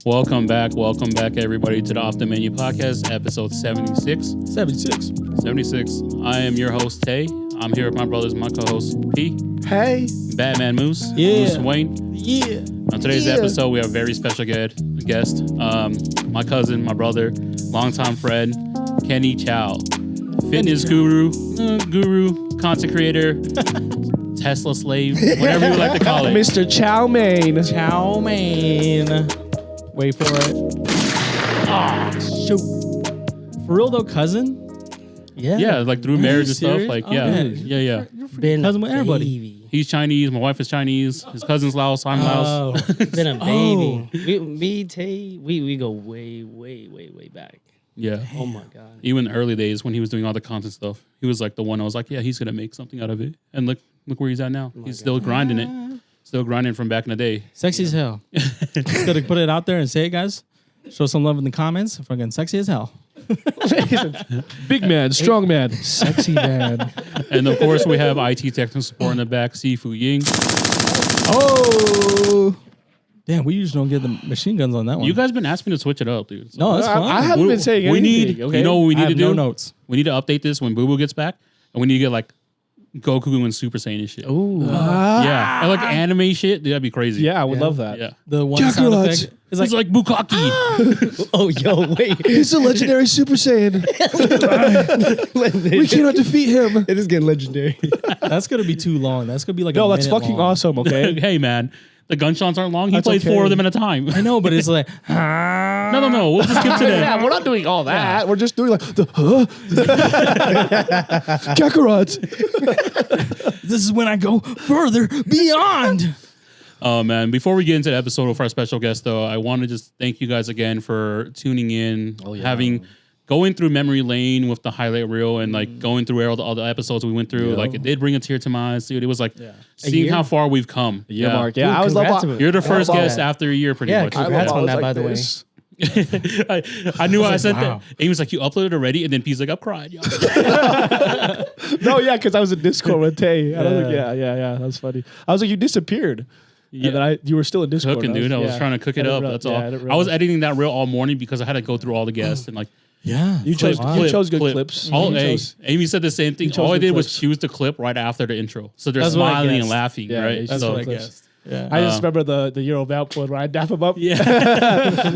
Welcome back, everybody, to the Off the Menu podcast, episode 76. 76. I am your host, Tay. I'm here with my brothers, my co-host, P. Hey. Batman Moose. Yeah. Moose Wayne. Yeah. On today's episode, we have a very special guest. My cousin, my brother, longtime friend, Kenny Chau. Fitness guru, content creator, Tesla slave, whatever you like to call it. Mr. Chow Mein. Chow mein. Wait for it. Ah, shoot. For real though, cousin? Yeah, like through marriage and stuff. serious? Like, Oh, yeah. man. Yeah. You're been cousin with everybody. He's Chinese. My wife is Chinese. His cousin's Laos. I'm Laos. Been a baby. Me, Tay, we go way back. Yeah. Oh my god. Even in the early days when he was doing all the content stuff, he was like the one I was like, yeah, he's gonna make something out of it. And look where he's at now. He's still grinding it. Still grinding from back in the day. Sexy as hell. Just gotta put it out there and say it, guys. Show some love in the comments. Fucking sexy as hell. Big man, strong man, sexy man. And of course, we have IT technical support in the back, Sifu Ying. Oh. Damn, we usually don't get the machine guns on that one. You guys been asking me to switch it up, dude. So No, that's fine. I haven't been saying we anything. need, okay? you know what we I need to have do? no notes. We need to update this when Boo Boo gets back. And we need to get like Goku and Super Saiyan and shit. Ooh. Yeah. And like anime shit, dude, that'd be crazy. Yeah, I would love that. Yeah. The one sound Kakarot. effect It's like Bukaki. Oh, yo, wait. He's a legendary Super Saiyan. We cannot defeat him. It is getting legendary. that's gonna be too long. That's gonna be like No, a that's minute fucking long. awesome, okay? Hey, man. The gunshots aren't long. He That's plays okay. 4 of them at a time. I know, but it's like No. We'll just skip to them. Yeah, we're not doing all that. We're just doing like the Kakarot. this is when I go further beyond. Oh, man. Before we get into the episode with our special guest, though, I want to just thank you guys again for tuning in, going through memory lane with the highlight reel and like going through all the episodes we went through. Like it did bring a tear to my eyes, dude. It was like seeing how far we've come. Yeah, Mark. Yeah, Dude, I was congrats love. You're the first love guest that. after a year, pretty Yeah, much. congrats on that, by the way. I knew I said wow. that. Amy was like, you uploaded already? And then P's like, I'm crying. Yo. No, yeah, because I was in Discord with Tay. And I was like, yeah, that's funny. I was like, you disappeared. Yeah. And then you were still in Discord. Cooking, dude. I was trying to cook it up. That's all. I was editing that reel all morning because I had to go through all the guests and like, Yeah, You chose good clips. Amy said the same thing. All I did was choose the clip right after the intro. So they're That's what I smiling and guessed. laughing, Yeah, right? That's So what I guessed. Yeah. I just remember the Euro Vamp one where I dap him up. yeah.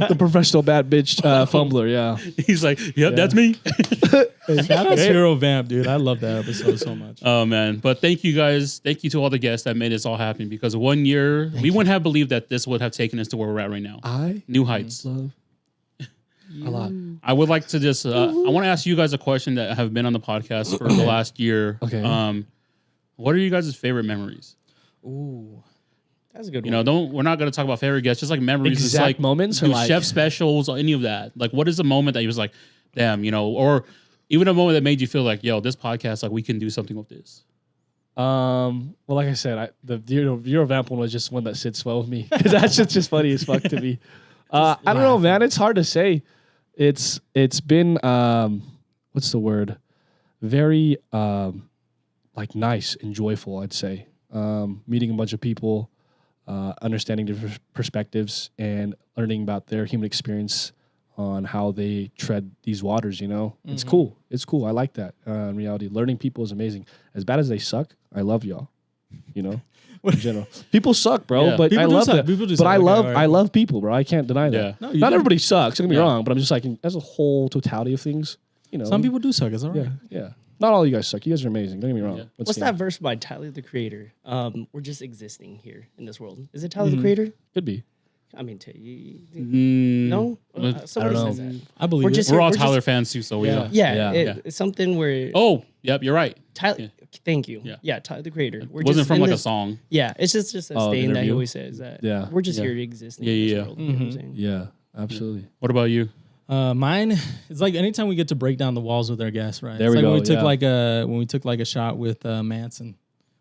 The professional bad bitch fumbler, yeah. He's like, yep, that's me. Shout out to Hero Vamp, dude. I love that episode so much. Oh, man. But thank you guys. Thank you to all the guests that made this all happen because 1 year, we wouldn't have believed that this would have taken us to where we're at right now. New heights. Love a lot. I would like to just, I want to ask you guys a question that have been on the podcast for the last year. Okay. What are you guys' favorite memories? Ooh. That's a good You one. know, we're not going to talk about favorite guests, just like memories. Exact It's like moments or do like- chef specials or any of that. Like, what is the moment that you was like, damn, you know, or even a moment that made you feel like, yo, this podcast, like, we can do something with this. Well, like I said, the Euro Vamp one was just one that sits well with me because that's just funny as fuck to me. I don't know, man. It's hard to say. It's been what's the word? Very like nice and joyful, I'd say. Meeting a bunch of people, understanding different perspectives, and learning about their human experience on how they tread these waters. You know, it's cool. It's cool. I like that. In reality, learning people is amazing. As bad as they suck, I love y'all. You know. In general, people suck, bro. Yeah. But People I do love suck. that. People do But suck. I Okay, love, alright. I love people, bro. I can't deny Yeah. that. No, you Not don't. everybody sucks. Don't get me Yeah. wrong, but I'm just like, as a whole totality of things, you know. Some people do suck. It's all right. yeah. Not all you guys suck. You guys are amazing. Don't get me wrong. Yeah. What's that verse by Tyler the Creator? We're just existing here in this world. Is it Tyler the Creator? Could be. I mean, Mm, no? I Somebody don't says know. that. I believe We're it. just- we're all we're just- Tyler fans too, so we know. Yeah, Yeah. it's something where Oh, yep, you're right. Tyler. Yeah. Thank you. Yeah. Yeah, Tyler the Creator. It wasn't from in like a this- song. Yeah, it's just a Oh, saying that he interview? always says that. Yeah. We're just Yeah. here to exist in Yeah, this yeah. world. You know what I'm saying? Yeah, absolutely. What about you? Mine, it's like anytime we get to break down the walls with our guests, right? There it's we like go, when we took yeah. when we took like a shot with Manson.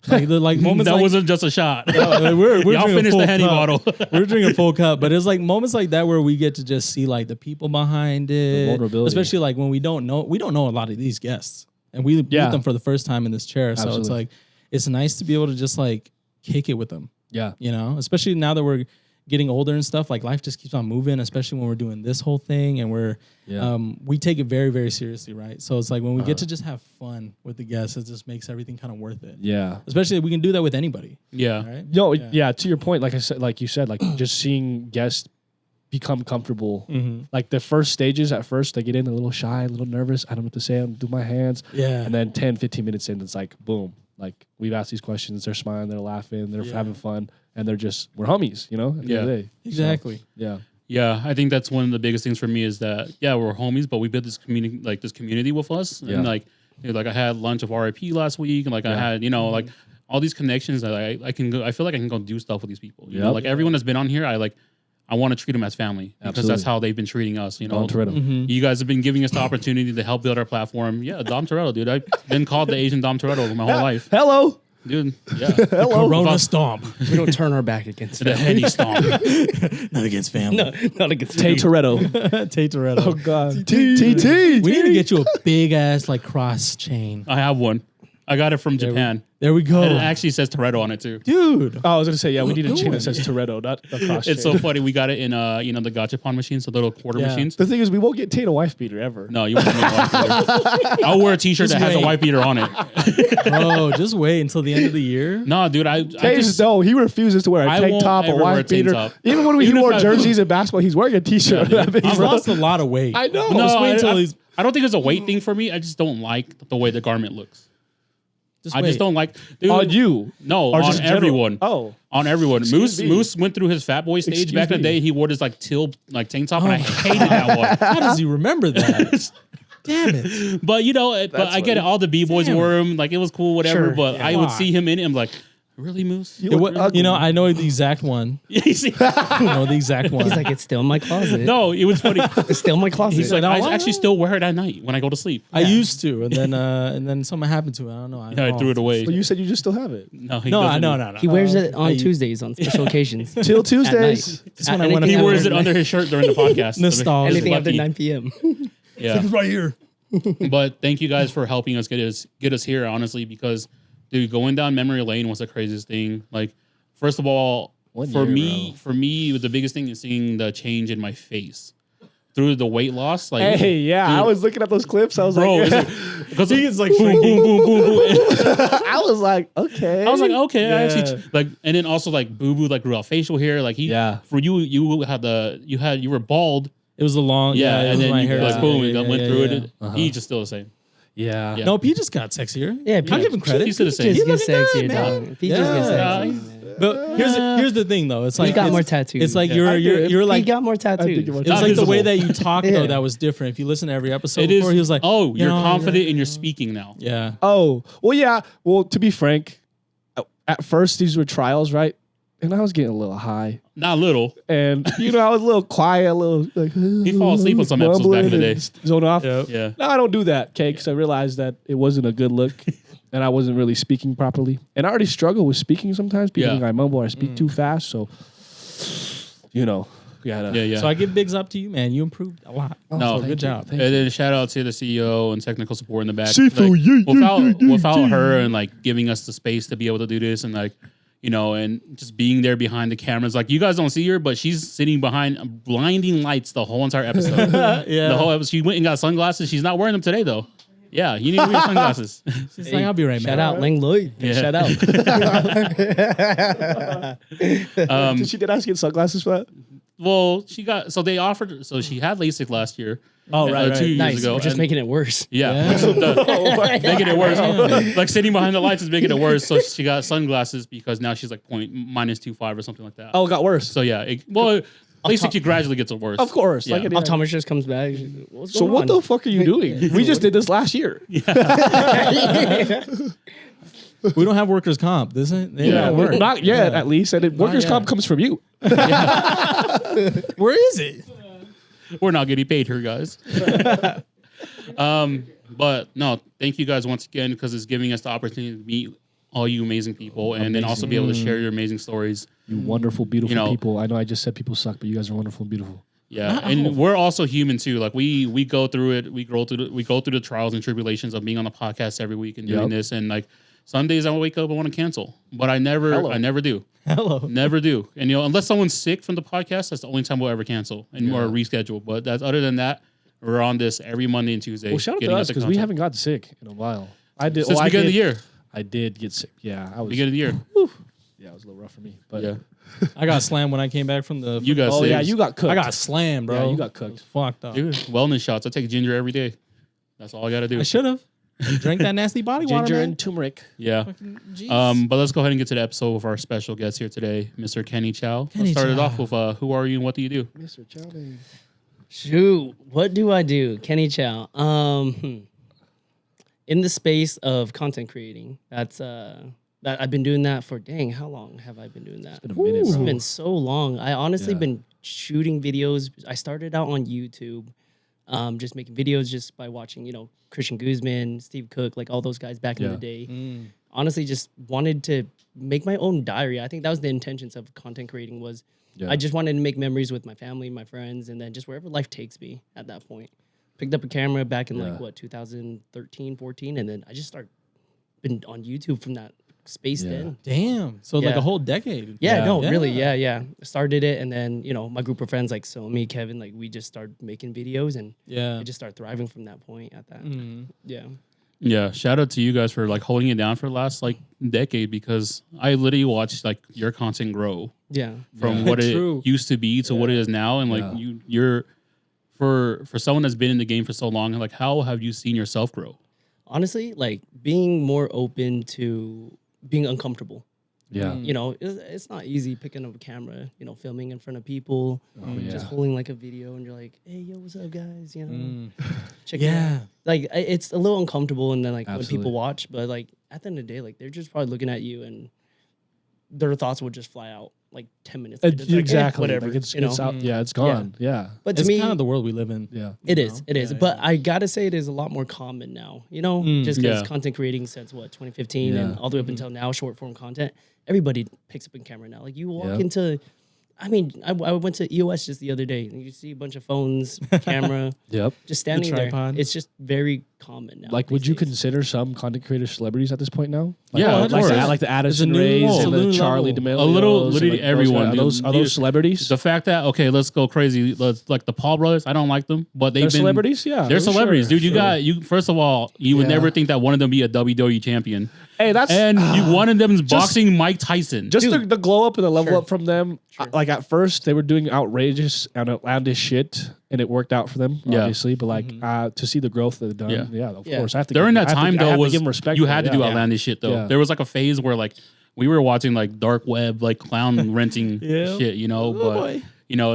Like the moments That like, wasn't just a shot. we're Y'all drinking a finished full the Henny cup. bottle. We're drinking a full cup, but it's like moments like that where we get to just see like the people behind it, vulnerability. especially like when we don't know a lot of these guests, and we meet them for the first time in this chair. So it's Absolutely. like it's nice to be able to just like kick it with them, Yeah. you know, especially now that we're getting older and stuff, like life just keeps on moving, especially when we're doing this whole thing and we take it very, very seriously, right? So it's like when we get to just have fun with the guests, it just makes everything kind of worth it. Yeah. Especially if we can do that with anybody. Yeah. Right? No, yeah, to your point, like you said, like just seeing guests become comfortable. Like the first stages at first, they get in a little shy, a little nervous. I don't know what to say. I'm do my hands. Yeah. And then 10, 15 minutes in, it's like, boom. Like we've asked these questions. They're smiling. They're laughing. They're having fun. And we're homies, you know? At the end of the day. Exactly. So, yeah. Yeah, I think that's one of the biggest things for me is that we're homies, but we built this community with us, and like I had lunch with RIP last week, and like I had like all these connections that I can go. I feel like I can go do stuff with these people. You know, like everyone that's been on here, I want to treat them as family because that's how they've been treating us. You know, Dom Toretto. You guys have been giving us the opportunity to help build our platform. Yeah, Dom Toretto, dude. I've been called the Asian Dom Toretto my whole life. Hello. Dude, yeah. Hello. Corona stomp. We don't turn our back against The family. Henny stomp. Not against family. No, not against Tay family. Toretto. Tay Toretto. Oh God. TT. We need to get you a big ass like cross chain. I have one. I got it from Japan. There we go. And it actually says Toretto on it too. Dude. Oh, I was gonna say, we need a chain that says Toretto, not a cross It's chain. so funny. We got it in the gachapon machines, the little quarter machines. The thing is, we won't get Tate a wife beater ever. No, you won't make a wife beater. I'll wear a t-shirt that has a wait. white beater on it. Bro, just wait until the end of the year. No, dude, I just No, he refuses to wear a I tank won't top, a ever wear a wife tank beater. top. Even when he Even wore if I- jerseys in basketball, he's wearing a t-shirt. Yeah, dude. He's lost a lot of weight. I know. no, Just wait until I, he's. I don't think it's a weight thing for me. I just don't like the way the garment looks. I wait. just don't like dude, On you. No, Or on just general? everyone. Oh. On everyone. Excuse me. Moose went through his fat boy stage Excuse back in the me. day. He wore this like teal like tank top, and I hated that one. How does he remember that? Damn it. But but I get it. All the b-boys Damn. wore him. Like it was cool, whatever. Sure, But I would Why? see him in it. I'm like, really, Moose? You look ugly. You know, I know the exact one. You see? I know the exact one. He's like, it's still in my closet. No, it was funny. It's still in my closet. He's like, No, I why actually not? still wear it at night when I go to sleep. I used to, and then something happened to it. I don't know. Yeah, I threw it away. But you said you just still have it. No, he No, doesn't. no. he wears it on I- Tuesdays on special occasions. Till Tuesdays. Just when I went He Yeah, wears we're it under his shirt during the podcast. Nostalgia. Anything after Lucky. 9 p.m. Yeah. right here. But thank you guys for helping us get us here, honestly, because dude, going down memory lane was the craziest thing. Like, first of all, for me, the biggest thing is seeing the change in my face through the weight loss. Like, Hey, yeah. dude, I was looking at those clips. I was bro, like, because he's like boom, boom, boom, boom, boom. I was like, okay. I was like, okay, I Yeah. actually like, and then also like Boo Boo like grew out facial hair. Like for you you were bald. It was a long, Yeah, it and was then my you hair. like boom, and went through it. Uh-huh. He's just still the same. Yeah. Yeah. No, P just got sexier. Yeah, I'll give him credit. He's still the same. Just He gets looking sexier, good, man. dog. He just gets Yeah. sexy. man. But here's the thing though. It's like He got it's- more tattoos. It's like I you're did. you're He like got more think tattoos. it was- it's Not like the way visible. that you talk Yeah. though that was different. If you listen to every episode It is. before, he was like, oh, you you're know, confident in your speaking now. Yeah. Oh, well, yeah. Well, to be frank, at first these were trials, right? And I was getting a little high. Not little. And, I was a little quiet, a little like... He'd fall asleep on some episodes back in the day. Zone off. Yeah. No, I don't do that, okay? Because I realized that it wasn't a good look. And I wasn't really speaking properly. And I already struggle with speaking sometimes. People think I mumble or I speak too fast. So, we gotta... Yeah. So I give bigs up to you, man. You improved a lot. No, So good job. And then shout out to the CEO and technical support in the back. Sifu, Like, without her and like giving us the space to be able to do this and like, and just being there behind the cameras. Like you guys don't see her, but she's sitting behind blinding lights the whole entire episode. Yeah. The whole episode. She went and got sunglasses. She's not wearing them today though. Yeah, you need to wear your sunglasses. She's like, I'll be right back. Shout out, Lang Lloyd. Yeah. Shout out. Did she ask you sunglasses for that? Well, she had LASIK last year. Oh, right, 2 years Nice. ago. We're just and- making it worse. Yeah, making it worse. Like sitting behind the lights is making it worse. So she got sunglasses because now she's like -2.5 or something like that. Oh, it got worse. So yeah, LASIK gradually gets worse. Of course. Yeah. Like it Optometrist comes back. What's So going what on? the fuck are you doing? We just did this last year. We don't have workers' comp. This ain't. They Yeah. don't work. Not yet, at least. And workers' yet. comp comes from you. Where is it? We're not getting paid here, guys. But no, thank you guys once again because it's giving us the opportunity to meet all you amazing people and then also be able to share your amazing stories. You wonderful, beautiful You know- people. I know I just said people suck, but you guys are wonderful and beautiful. Yeah, and we're also human too. Like we go through it. We go through the trials and tribulations of being on the podcast every week and doing Yep. this. And like Sundays I wake up, I want to cancel, but I never do. Hello. Never do. And unless someone's sick from the podcast, that's the only time we'll ever cancel or reschedule. But that's other than that, we're on this every Monday and Tuesday. Well, shout out to us because we haven't got sick in a while. I did since the beginning of the year. I did get sick. Yeah, I was beginning of the year. Yeah, it was a little rough for me. But yeah, I got slammed when I came back from the. You got sick. yeah, you got cooked. I got slammed, bro. Yeah, you got cooked. Fucked up. Dude, wellness shots. I take ginger every day. That's all I got to do. I should have. Drank that nasty body water. Ginger man. and turmeric. Yeah. But let's go ahead and get to the episode with our special guest here today, Mr. Kenny Chau. Let's start it off with who are you and what do you do? Mr. Chau. Shoot, what do I do? Kenny Chau. In the space of content creating, that's that I've been doing that for how long have I been doing that? It's been a minute, It's bro. been so long. I honestly been shooting videos. I started out on YouTube, just making videos just by watching, Christian Guzman, Steve Cook, like all those guys back in the day. Honestly, just wanted to make my own diary. I think that was the intentions of content creating was I just wanted to make memories with my family, my friends, and then just wherever life takes me at that point. Picked up a camera back in 2013, 14, and then I just been on YouTube from that space then. Damn. So like a whole decade. Really. Yeah. Started it, and then, my group of friends, like me, Kevin, like we just started making videos, and it just started thriving from that point at that. Yeah. Yeah, shout out to you guys for like holding it down for the last like decade because I literally watched like your content grow from what it used to be to what it is now, and like you're for someone that's been in the game for so long, like how have you seen yourself grow? Honestly, like being more open to being uncomfortable. Yeah. It's not easy picking up a camera, filming in front of people, just holding like a video, and you're like, hey, yo, what's up, guys? Check it out. Like, it's a little uncomfortable, and then like when people watch, but like at the end of the day, like they're just probably looking at you, and their thoughts will just fly out like 10 minutes later. It's like, exactly. whatever. Like it's out. Yeah, it's gone. Yeah. But to It's me, kind of the world we live in. Yeah. It is. But I gotta say, it is a lot more common now. Just because content creating since 2015 and all the way up until now, short form content, everybody picks up a camera now. Like you walk into, I went to EOS just the other day, and you see a bunch of phones, camera, just standing there. It's just very common now. Like, would you consider some content creators celebrities at this point now? Like, Yeah, of course. like the Addison Rays and the Charlie D'Amelio. A little, literally everyone. Are those celebrities? The fact that let's go crazy. Like the Paul brothers, I don't like them, but they're celebrities. Yeah, they're celebrities, sure, dude. You first of all, you would never think that one of them be a WWE champion. Hey, one of them is boxing Mike Tyson. Just the glow up and the level up from them. Like at first, they were doing outrageous and outlandish shit, and it worked out for them, obviously. But like to see the growth that they've done, of course. I have to During that time, though, give them respect. You had to do outlandish shit, though. Yeah. There was like a phase where like we were watching like dark web, like clown renting shit, but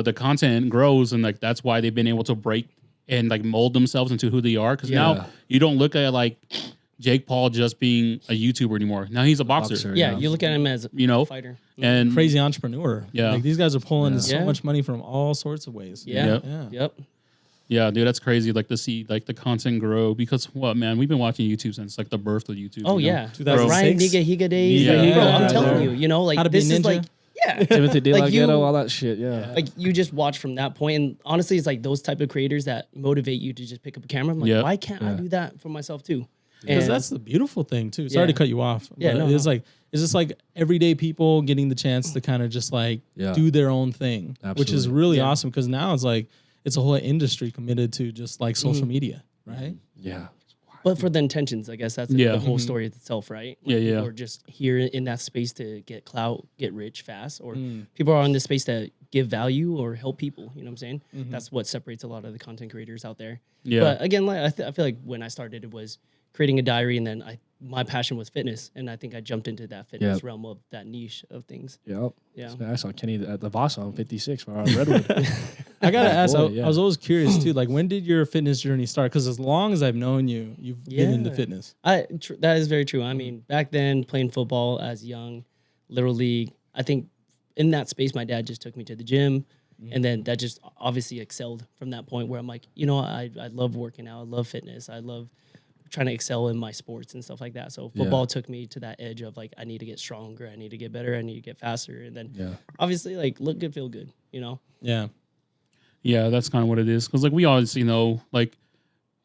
the content grows, and like that's why they've been able to break and like mold themselves into who they are. Because now you don't look at like Jake Paul just being a YouTuber anymore. Now he's a boxer. You look at him as a fighter and crazy entrepreneur. Yeah, like these guys are pulling so much money from all sorts of ways. Yeah, dude, that's crazy. Like to see like the content grow because man, we've been watching YouTube since like the birth of YouTube. Oh yeah, 2006? Ryan Higa days. Yeah. Bro, I'm telling you, like How to Be this Ninja? is like Timothy De La Like Ghetto, all that shit. Yeah. like you just watch from that point, and honestly, it's like those type of creators that motivate you to just pick up a camera. I'm like, why can't I do that for myself too? Because that's the beautiful thing too. Sorry to cut you off. Yeah, but it's just like everyday people getting the chance to kind of just like do their own thing, which is really awesome. Because now it's like it's a whole industry committed to just like social media, right? Yeah. But for the intentions, I guess that's the whole story itself, right? Like people are just here in that space to get clout, get rich fast, or people are in this space to give value or help people. You know what I'm saying? That's what separates a lot of the content creators out there. Yeah. But again, like I feel like when I started, it was creating a diary, and then my passion was fitness, and I think I jumped into that fitness realm of that niche of things. Yep. Yeah. I saw Kenny at the Vasa on 56 for our Redwood. I gotta ask. I was always curious too. Like, when did your fitness journey start? Because as long as I've known you, you've been into fitness. That is very true. I mean, back then playing football as young, little league. I think in that space, my dad just took me to the gym. And then that just obviously excelled from that point where I'm like, I love working out. I love fitness. I love trying to excel in my sports and stuff like that. So football took me to that edge of like, I need to get stronger. I need to get better. I need to get faster. And then obviously like look good, feel good, Yeah. Yeah, that's kind of what it is. Because like we always, like,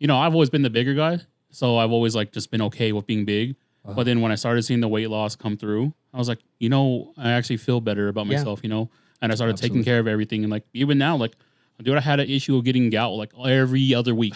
I've always been the bigger guy. So I've always like just been okay with being big. But then when I started seeing the weight loss come through, I was like, I actually feel better about myself, and I started taking care of everything. And like, even now, like, dude, I had an issue of getting gout like every other week.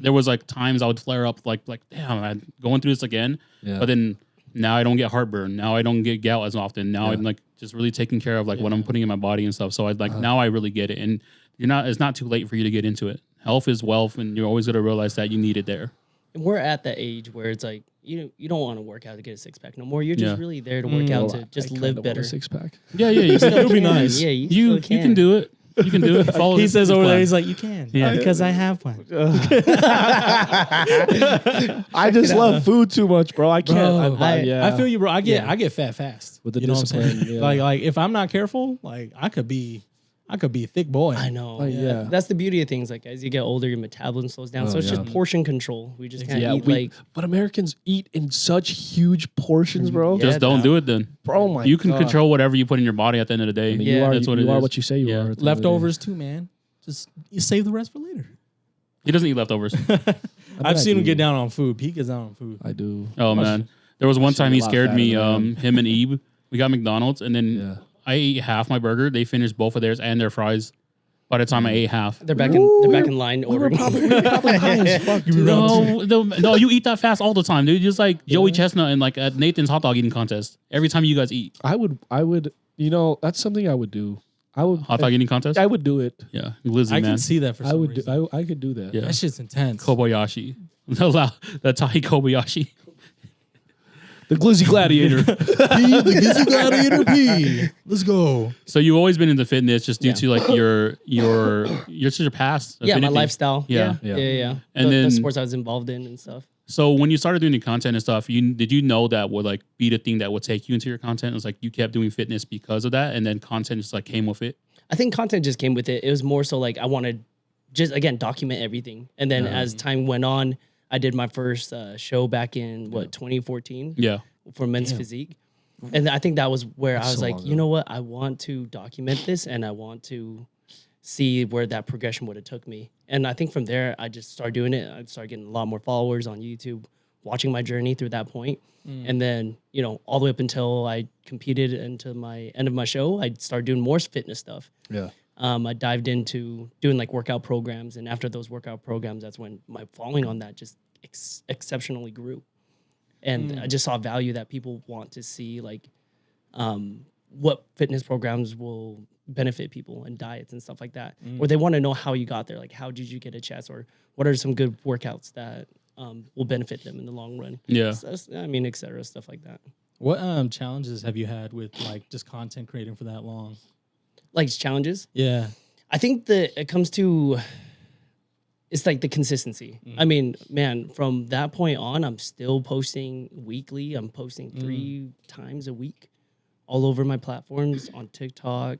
There was like times I would flare up like, damn, I'm going through this again. But then now I don't get heartburn. Now I don't get gout as often. Now I'm like just really taking care of like what I'm putting in my body and stuff. So I like, now I really get it. And it's not too late for you to get into it. Health is wealth, and you're always going to realize that you need it there. And we're at that age where it's like, you don't want to work out to get a six pack no more. You're just really there to work out to just live better. Six pack. Yeah, it'll be nice. Yeah, you can do it. You can do it. Follow he says over there, he's like, you can. Yeah. Because I have one. I just love food too much, bro. I can't. I feel you, bro. I get fat fast. With the you know discipline. what I'm saying? Like if I'm not careful, like I could be a thick boy. I know. Yeah. That's the beauty of things. Like as you get older, your metabolism slows down. So it's just portion control. We just can't eat But Americans eat in such huge portions, bro. Just don't do it then. Bro, my You can control whatever you put in your body at the end of the day. I mean, that's what it is. You are what you say you are. Leftovers too, man. Just you save the rest for later. He doesn't eat leftovers. I've seen him get down on food. He gets down on food. I do. Oh man, there was one time he a lot scared me. fatter than Him and Ebe, we got McDonald's, and then I ate half my burger. They finished both of theirs and their fries. By the time I ate half, they're back in line ordering. Probably high as fuck, dude. no, you eat that fast all the time, dude. Just like Joey Chestnut and like at Nathan's hot dog eating contest. Every time you guys eat, I would. That's something I would do. hot dog eating contest. I would do it. Yeah, glizzy I man. can see that for some reason. I could do that. Yeah. That shit's intense. Kobayashi, the Thai Kobayashi. The Glizzy Gladiator. the Glizzy Gladiator P. Let's go. So you've always been into fitness, just due to like your past. Yeah, my lifestyle. Yeah. And the sports I was involved in and stuff. So when you started doing the content and stuff, did you know that would like be the thing that would take you into your content? It was like you kept doing fitness because of that, and then content just like came with it. I think content just came with it. It was more so like I wanted just again document everything, and then as time went on, I did my first show back in 2014. Yeah, for Men's Physique, and I think that was where I was so like, long you know what, I want to document this, and I want to see where that progression would have took me. And I think from there, I just started doing it. I started getting a lot more followers on YouTube, watching my journey through that point. And then, all the way up until I competed into my end of my show, I started doing more fitness stuff. Yeah. I dived into doing like workout programs. And after those workout programs, that's when my following on that just exceptionally grew. And I just saw value that people want to see, like what fitness programs will benefit people and diets and stuff like that. Or they want to know how you got there. Like, how did you get a chest? Or what are some good workouts that will benefit them in the long run? Yeah. So, et cetera, stuff like that. What challenges have you had with like just content creating for that long? Like challenges? Yeah. I think that it comes to, it's like the consistency. I mean, man, from that point on, I'm still posting weekly. I'm posting 3 times a week all over my platforms on TikTok,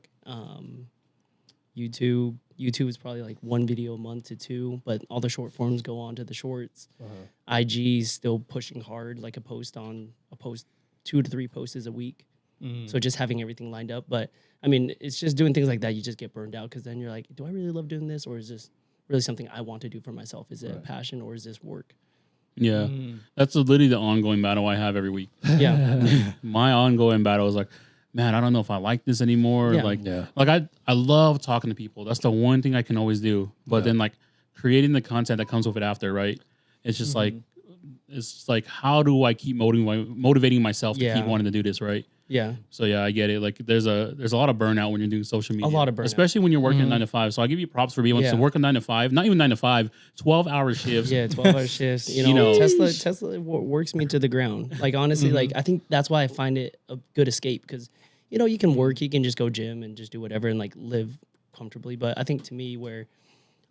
YouTube. YouTube is probably like 1 video a month to 2, but all the short forms go on to the shorts. IG is still pushing hard, like a post 2 to 3 posts a week. So just having everything lined up. But I mean, it's just doing things like that. You just get burned out because then you're like, do I really love doing this? Or is this really something I want to do for myself? Is it a passion or is this work? Yeah. That's literally the ongoing battle I have every week. Yeah. My ongoing battle is like, man, I don't know if I like this anymore. Yeah. Like I love talking to people. That's the one thing I can always do. But then like creating the content that comes with it after, right? It's just like, how do I keep motivating myself to keep wanting to do this, right? Yeah. So yeah, I get it. Like there's a lot of burnout when you're doing social media. A lot of burnout. Especially when you're working 9 to 5. So I give you props for being able to work a 9 to 5, not even 9 to 5, 12-hour shifts. Yeah, 12-hour shifts. You know, Tesla works me to the ground. Like honestly, like I think that's why I find it a good escape because you can work, you can just go gym and just do whatever and like live comfortably. But I think to me where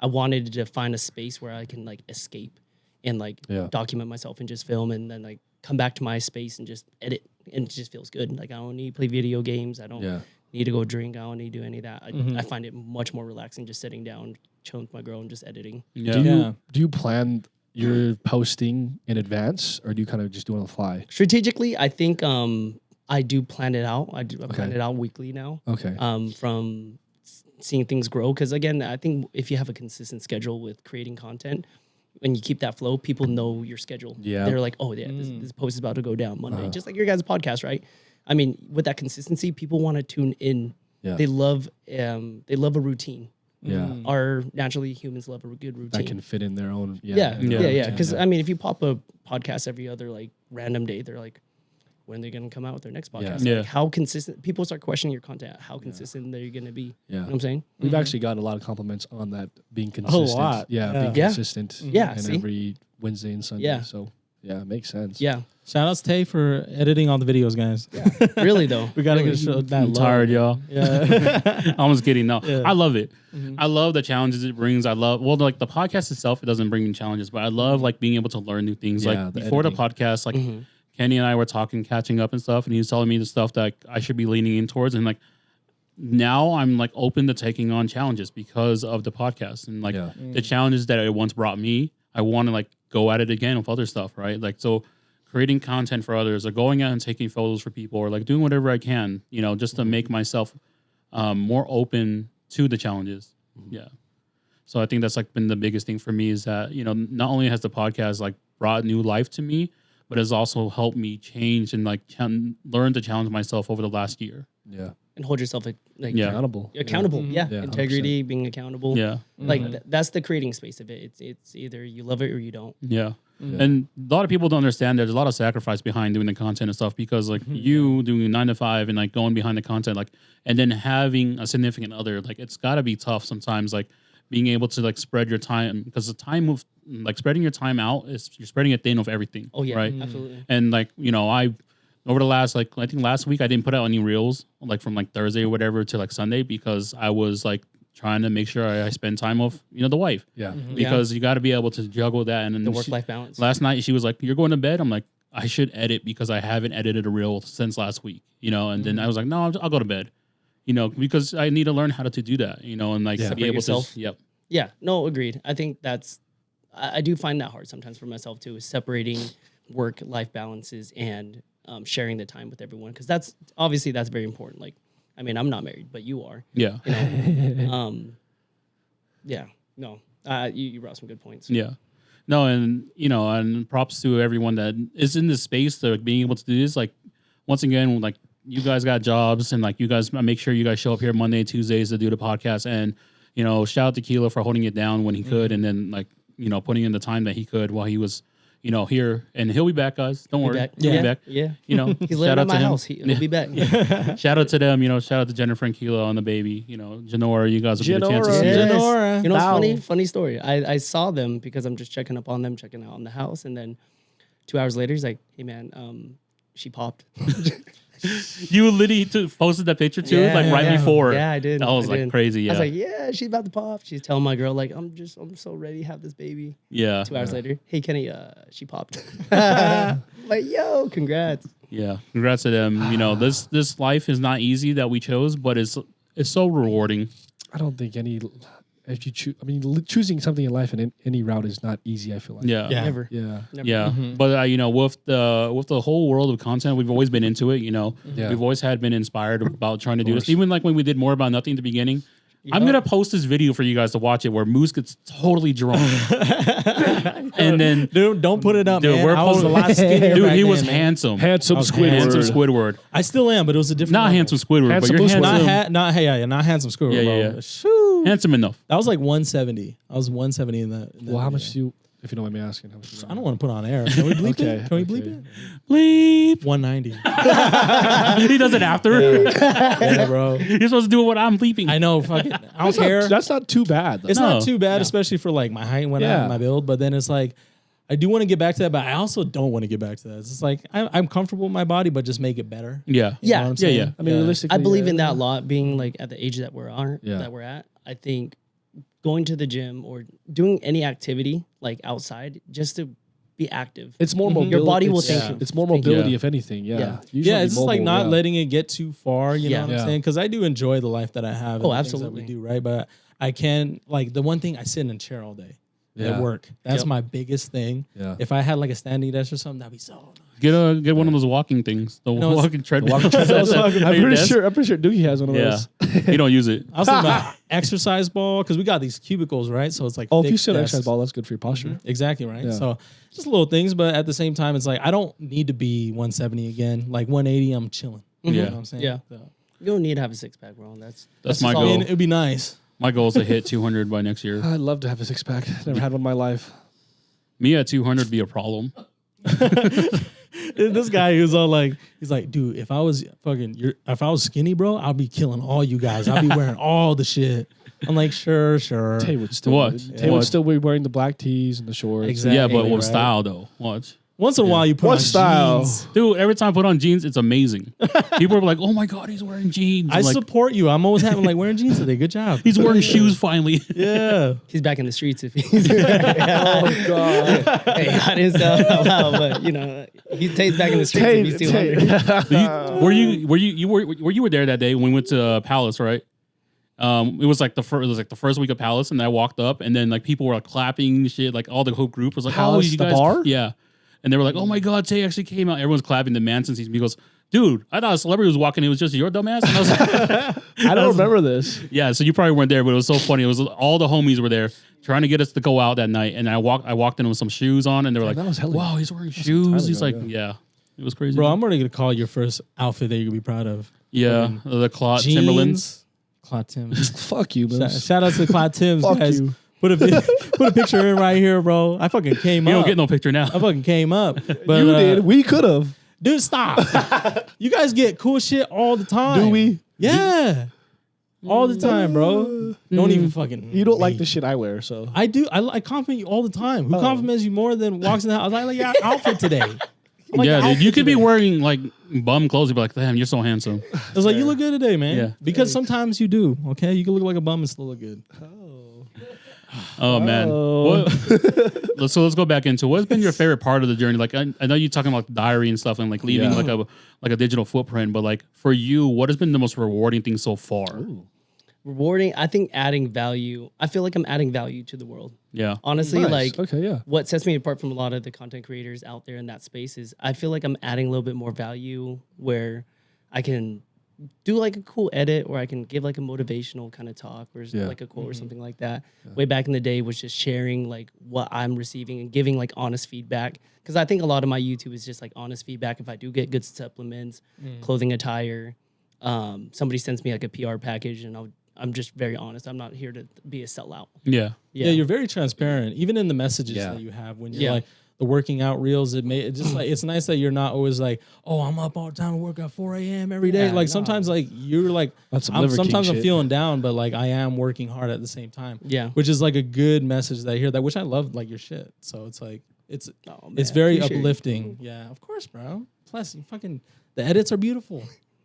I wanted to find a space where I can like escape and like document myself and just film and then like come back to my space and just edit and it just feels good. Like I don't need to play video games. I don't need to go drink. I don't need to do any of that. I find it much more relaxing just sitting down, chilling with my girl and just editing. Yeah. Do you plan your posting in advance or do you kind of just do it on the fly? Strategically, I think I do plan it out. I plan it out weekly now. Okay. From seeing things grow. Because again, I think if you have a consistent schedule with creating content, when you keep that flow, people know your schedule. Yeah. They're like, oh, yeah, this post is about to go down Monday. Just like your guys' podcast, right? I mean, with that consistency, people want to tune in. Yeah. They love a routine. Yeah. Our naturally humans love a good routine. That can fit in their own. Yeah. Because I mean, if you pop a podcast every other like random day, they're like, when are they going to come out with their next podcast? Yeah. Like, how consistent? People start questioning your content. How consistent they're going to be? Yeah. You know what I'm saying? We've actually gotten a lot of compliments on that being consistent. lot. Yeah, Yeah. being Yeah. consistent. Yeah, And see? every Wednesday and Sunday. Yeah. So yeah, it makes sense. Yeah. Shout outs Tay for editing all the videos, guys. Really though. We gotta Really. get show that I'm love. tired, y'all. Yeah. I was kidding. No, Yeah. I love it. I love the challenges it brings. I love like the podcast itself. It doesn't bring me challenges, but I love like being able to learn new things. Yeah, Like the before editing. the podcast, like Kenny and I were talking, catching up and stuff, and he was telling me the stuff that I should be leaning in towards, and like now I'm like open to taking on challenges because of the podcast and like Yeah. the challenges that it once brought me. I want to like go at it again with other stuff, right? Like so. Creating content for others, or going out and taking photos for people, or like doing whatever I can, just to make myself more open to the challenges. Yeah. So I think that's like been the biggest thing for me is that, not only has the podcast like brought new life to me, but has also helped me change and like learn to challenge myself over the last year. Yeah. And hold yourself like Yeah. Accountable. accountable. Yeah. Yeah, Integrity, being accountable. Yeah. Like that's the creating space of it. It's either you love it or you don't. Yeah. And a lot of people don't understand there's a lot of sacrifice behind doing the content and stuff because like you doing 9 to 5 and like going behind the content, like, and then having a significant other, like it's gotta be tough sometimes, like being able to like spread your time, because the time of like spreading your time out is you're spreading it thin of everything. Oh yeah, right. absolutely. And like, I over the last, like, I think last week I didn't put out any reels like from like Thursday or whatever to like Sunday because I was like trying to make sure I spend time with, the wife. Yeah. Because you got to be able to juggle that. And then The work-life balance. Last night she was like, "You're going to bed?" I'm like, "I should edit because I haven't edited a reel since last week." And then I was like, "No, I'll go to bed." Because I need to learn how to do that. And like be Separate able yourself. to. Yep. Yeah, no, agreed. I think I do find that hard sometimes for myself too, is separating work-life balances and sharing the time with everyone, because that's very important. Like, I mean, I'm not married, but you are. Yeah. Yeah, no, you brought some good points. Yeah. No, and and props to everyone that is in this space to being able to do this. Like, once again, like you guys got jobs, and like you guys make sure you guys show up here Monday, Tuesdays to do the podcast, and shout out to Kilo for holding it down when he could, and then like putting in the time that he could while he was here, and he'll be back, guys. Don't worry, Back. he'll Yeah. be back. Yeah. He's He's living at my house. He'll be back. Shout out to them, shout out to Jennifer and Kilo and the baby, Janora, you guys will get a chance to see Yes. them. Janora. You know what's Bow. funny? Funny story. I saw them because I'm just checking up on them, checking out on the house, and then 2 hours later, he's like, "Hey man, she popped." You literally posted that picture too, Yeah, like right yeah. before. Yeah, I did. That was I like did. crazy. Yeah. I was like, "Yeah, she's about to pop." She's telling my girl like, "I'm so ready to have this baby." yeah. 2 hours later, "Hey Kenny, she popped." Like, yo, congrats. Yeah. Congrats to them. This life is not easy that we chose, but it's so rewarding. I don't think if you choose, choosing something in life in any route is not easy. I feel like. Yeah. Yeah. Never. Yeah. Never. Yeah, but with the whole world of content, we've always been into it. Yeah. We've always been inspired about trying to do this. Even like when we did More About Nothing at the beginning. I'm gonna post this video for you guys to watch it, where Moose gets totally drunk, and then Dude, don't put it up, Dude, man. we're I was the posting- last skinny dude, back he then, was man. handsome, Handsome Squidward. handsome Squidward, I still am, but it was a different. not level. handsome Squidward, Handsome but you're Squidward. handsome, Not handsome Squidward. Yeah, yeah, bro. yeah. Shoo. handsome enough. That was like 170. I was 170 in that. Well, how much do you, if you don't mind me asking? How much do you I don't want to put on air. Can we bleep Okay, it? Can we bleep okay. it? Bleep. 190. He does it after. Yeah, bro. You're supposed to do it when I'm bleeping. I know. Fuck it. I don't care. That's not too bad. Though. It's No. not too bad, especially for like my height when Yeah. my build. But then it's like, I do want to get back to that, but I also don't want to get back to that. It's just like I'm comfortable with my body, but just make it better. Yeah. You know Yeah. what I'm Yeah, saying? yeah. I mean, realistically, I believe yeah. in that a lot, being like at the age that we're at. I think going to the gym or doing any activity like outside just to be active. It's more mobility. Your body will it's- think. It's more mobility, Yeah. if anything. Yeah. Yeah. Usually Yeah, it's just like mobile, not yeah. letting it get too far. You Yeah. know what Yeah. I'm saying? Because I do enjoy the life that I have. Oh, and the things that absolutely. we do, right? But I can, like, the one thing, I sit in a chair all day. at work. That's Yep. my biggest thing. Yeah. If I had like a standing desk or something, that'd be so nice. Get one of those walking things. The No, it's- walking treadmill. I'm pretty sure Doogie has one of Yeah. those. You don't use it. I was thinking about exercise ball because we got these cubicles, right? So it's like Oh, if you thick sit desks. exercise ball, that's good for your posture. Exactly, right? Yeah. So just little things, but at the same time, it's like I don't need to be 170 again. Like 180, I'm chilling. You know Yeah. what I'm saying? Yeah. So, You don't need to have a six pack, bro. That's my just all- I goal. mean, it'd be nice. My goal is to hit 200 by next year. I'd love to have a six pack. Never had one in my life. Me at 200 would be a problem. This guy who's all like, he's like, dude, if I was skinny, bro, I'd be killing all you guys. I'd be wearing all the shit. I'm like, sure. Tay would still What? Tay What? would still be wearing the black tees and the shorts. Exactly. Yeah, but what right. style though? Watch. Once in a while, you put What on style? jeans. Dude, every time I put on jeans, it's amazing. People are like, oh my God, he's wearing jeans. I I'm like, support you. I'm always having like wearing jeans today. Good job. he's wearing shoes finally. Yeah. He's back in the streets if he's. Oh God. Hey, I didn't say it out loud, but you know, he takes back in the streets if he's 200. Were you there that day when we went to Palace, right? It was like the first week of Palace, and I walked up, and then like people were like clapping and shit. Like all the whole group was like, Palace, "Oh, you the guys!" bar? Yeah, and they were like, "Oh my God, Tay actually came out." Everyone's clapping. The man since he goes, "Dude, I thought a celebrity was walking. It was just your dumbass." And I was like, I don't remember this. "Yeah." So you probably weren't there, but it was so funny. It was all the homies were there trying to get us to go out that night, and I walked in with some shoes on, and they were like, that was hella- "Wow, he's wearing some shoes." time He's ago, like, "Yeah." It was crazy. Bro, I'm already going to call your first outfit that you're going to be proud of. yeah, the Clot Timberlands. Clot Tims. Fuck you, man. Shout out to Clot Tims, Fuck guys. you. Put a picture in right here, bro. I fucking came You up. don't get no picture now. I fucking came up. But, You did. We could have. Dude, stop. You guys get cool shit all the time. Do we? Yeah. All the time, bro. Don't even fucking. You don't like me. the shit I wear, so. I do. I compliment you all the time. Who Oh. compliments you more than walks in the house? I like your outfit today. I like Yeah, your dude, you outfit could be today. wearing like bum clothes. You'd be like, damn, you're so handsome. I was like, you look good today, man. Yeah. Because sometimes you do. Okay, you can look like a bum and still look good. Oh man. What, so let's go back into what's been your favorite part of the journey. Like I know you're talking about diary and stuff and like leaving Yeah. like a digital footprint, but like for you, what has been the most rewarding thing so far? Rewarding, I think adding value. I feel like I'm adding value to the world. Yeah. Honestly, Nice. like Okay, yeah. what sets me apart from a lot of the content creators out there in that space is I feel like I'm adding a little bit more value where I can do like a cool edit or I can give like a motivational kind of talk or Yeah. like a quote or something like that. Way back in the day was just sharing like what I'm receiving and giving like honest feedback. Because I think a lot of my YouTube is just like honest feedback. If I do get good supplements, clothing, attire, somebody sends me like a PR package and I'm just very honest. I'm not here to be a sellout. Yeah. Yeah, you're very transparent, even in the messages Yeah. that you have when you're Yeah. like the working out reels. It just like it's nice that you're not always like, oh, I'm up all the time, I work at 4 a.m. every day. Yeah, like no. sometimes like you're like, That's some Liver King sometimes I'm shit. feeling down, but like I am working hard at the same time. Yeah. which is like a good message that I hear that, which I love like your shit. So it's like it's Oh, it's man, very appreciate it. uplifting. Yeah, of course, bro. Plus, you fucking the edits are beautiful.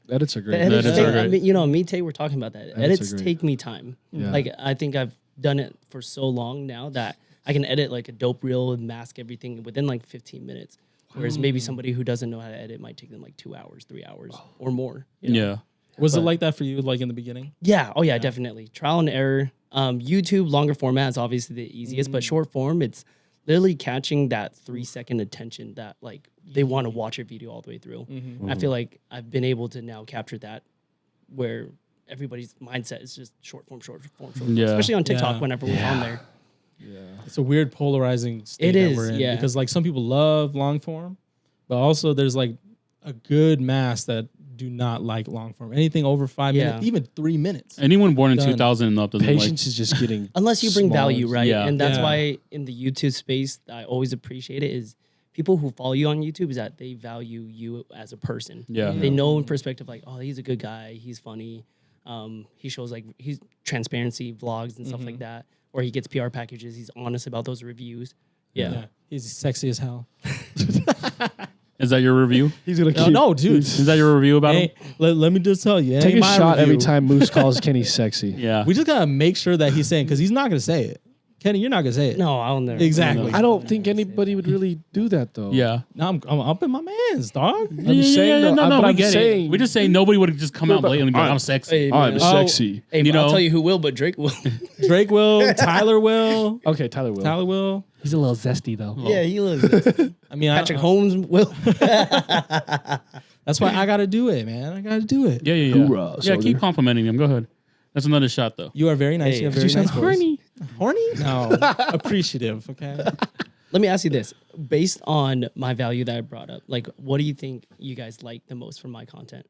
Edits are The great. edits edits take, are great. I mean, you know, me, Tay, we're talking about that. Edits are Edits great. take me time. Yeah. Like, I think I've done it for so long now that I can edit like a dope reel and mask everything within like 15 minutes. Whereas maybe somebody who doesn't know how to edit might take them like 2 hours, 3 hours or more. you know? Yeah. Was it like that for you, like in the beginning? Yeah. Oh, yeah, definitely. Trial and error. YouTube, longer format is obviously the easiest, but short form, it's literally catching that 3-second attention that like they want to watch your video all the way through. I feel like I've been able to now capture that where everybody's mindset is just short form, Yeah. especially on TikTok Yeah. whenever we're on there. It's a weird polarizing state It that is, we're in yeah. because like some people love long form, but also there's like a good mass that do not like long form. Anything over 5 Yeah. minutes, even 3 minutes. Anyone born in Done. 2000 and up doesn't like. Patience is just getting Unless you bring smaller. value, right? Yeah. And that's Yeah. why in the YouTube space, I always appreciate it is people who follow you on YouTube is that they value you as a person. Yeah. They know in perspective, like, oh, he's a good guy. He's funny. He shows like he's transparency vlogs and stuff like that. Or he gets PR packages. He's honest about those reviews. Yeah. He's sexy as hell. Is that your review? He's gonna No, keep, no, dude. Is that your review about him? Hey, let me just tell you. it take ain't a my shot every review. time Moose calls Kenny sexy. Yeah. We just gotta make sure that he's saying because he's not gonna say it. Kenny, you're not gonna say it. No, I'll never. Exactly. I don't think anybody would really do that though. Yeah. No, I'm up in my man's, dog. I'm saying though, no, but we I'm get saying it. We're just saying nobody would just come out blatantly and be like, I'm sexy. Hey, I'm man. sexy. Hey, You but I'll know? tell you who will, but Drake will. Drake will, Tyler will, Okay, Tyler will. Tyler will. He's a little zesty though. Yeah, he lives. I mean, Patrick Holmes will. That's why I gotta do it, man. I gotta do it. Yeah. Hoorah, Yeah, keep soldier. complimenting him. Go ahead. That's another shot though. You are very nice. Hey, you have you very sound nice voice. horny. Horny? No, appreciative. Okay. Let me ask you this: based on my value that I brought up, like, what do you think you guys like the most from my content?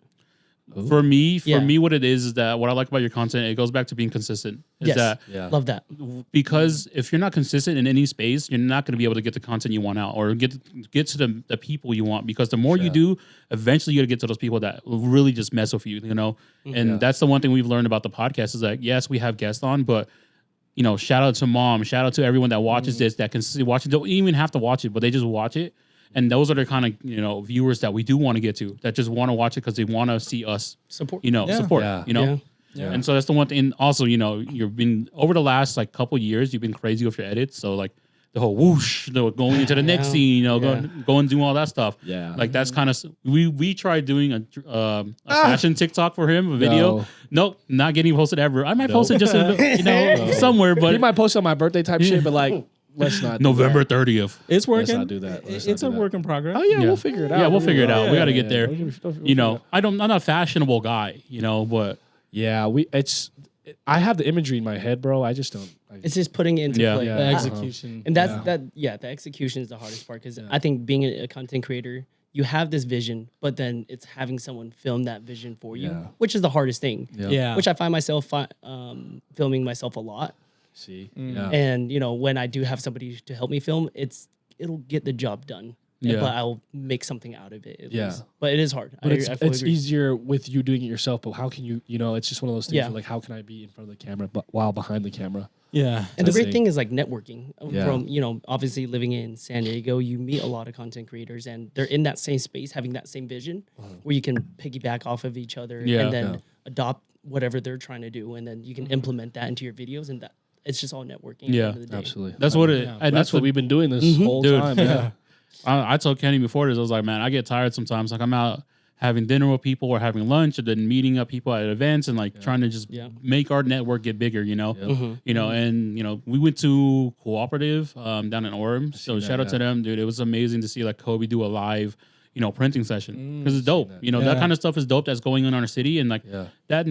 For me, Yeah. what it is that what I like about your content, it goes back to being consistent. Is Yes. that Yeah. Love that. because if you're not consistent in any space, you're not going to be able to get the content you want out or get to the people you want. Because the more you do, eventually you're going to get to those people that will really just mess with you, you know. And that's the one thing we've learned about the podcast is that yes, we have guests on, but you know, shout out to mom, shout out to everyone that watches this, that consistently watch it. Don't even have to watch it, but they just watch it. And those are the kind of, you know, viewers that we do want to get to, that just want to watch it because they want to see us, Support. you know, Yeah. support, Yeah. you know. Yeah. And so that's the one thing. And also, you know, you've been over the last like couple years, you've been crazy with your edits. So like the whole whoosh, going into the next Yeah. scene, you know, Yeah. go and do all that stuff. Yeah. Like that's kind of we tried doing a fashion TikTok for him, a video. No. Nope, not getting posted ever. I might post it just somewhere, He but might post on my birthday type shit, but like, let's not. do November that. 30th. It's working. not do that. Let's It's not a do that. work in progress. Oh yeah, Yeah. we'll figure it out. Yeah, we'll figure it out. We got to Yeah, get there. we'll You know, figure it out. I'm not a fashionable guy, you know, but Yeah, I have the imagery in my head, bro. I just don't. It's just putting it into Yeah. play. Yeah. The Uh-huh. execution. And that's the execution is the hardest part because I think being a content creator, you have this vision, but then it's having someone film that vision for you, Yeah. which is the hardest thing. Yeah. Which I find myself filming myself a lot. See. Mm. Yeah. And you know, when I do have somebody to help me film, it'll get the job done. Yeah. But I'll make something out of it. At Yeah. least. But it is hard. But I it's fully agree. easier with you doing it yourself. But how can you know? It's just one of those things. Yeah. Where like, how can I be in front of the camera, but while behind the camera? Yeah. And the That's great the- thing is like networking Yeah. from, you know, obviously living in San Diego, you meet a lot of content creators and they're in that same space, having that same vision where you can piggyback off of each other Yeah. and then Yeah. adopt whatever they're trying to do. And then you can implement that into your videos and that it's just all networking. Yeah. At the end of the day. Absolutely. that's what it. Yeah. And That's what we've been doing this whole Dude. time. Yeah. I told Kenny before this. I was like, man, I get tired sometimes. Like I'm out having dinner with people or having lunch or then meeting up people at events and like trying to just Yeah. make our network get bigger, you know. You know, and you know, we went to Cooperative down in Orem. So shout out to them, dude. It was amazing to see like Kobe do a live, you know, printing session because it's dope. You know, that Yeah. kind of stuff is dope. That's going on in our city, and like Yeah. that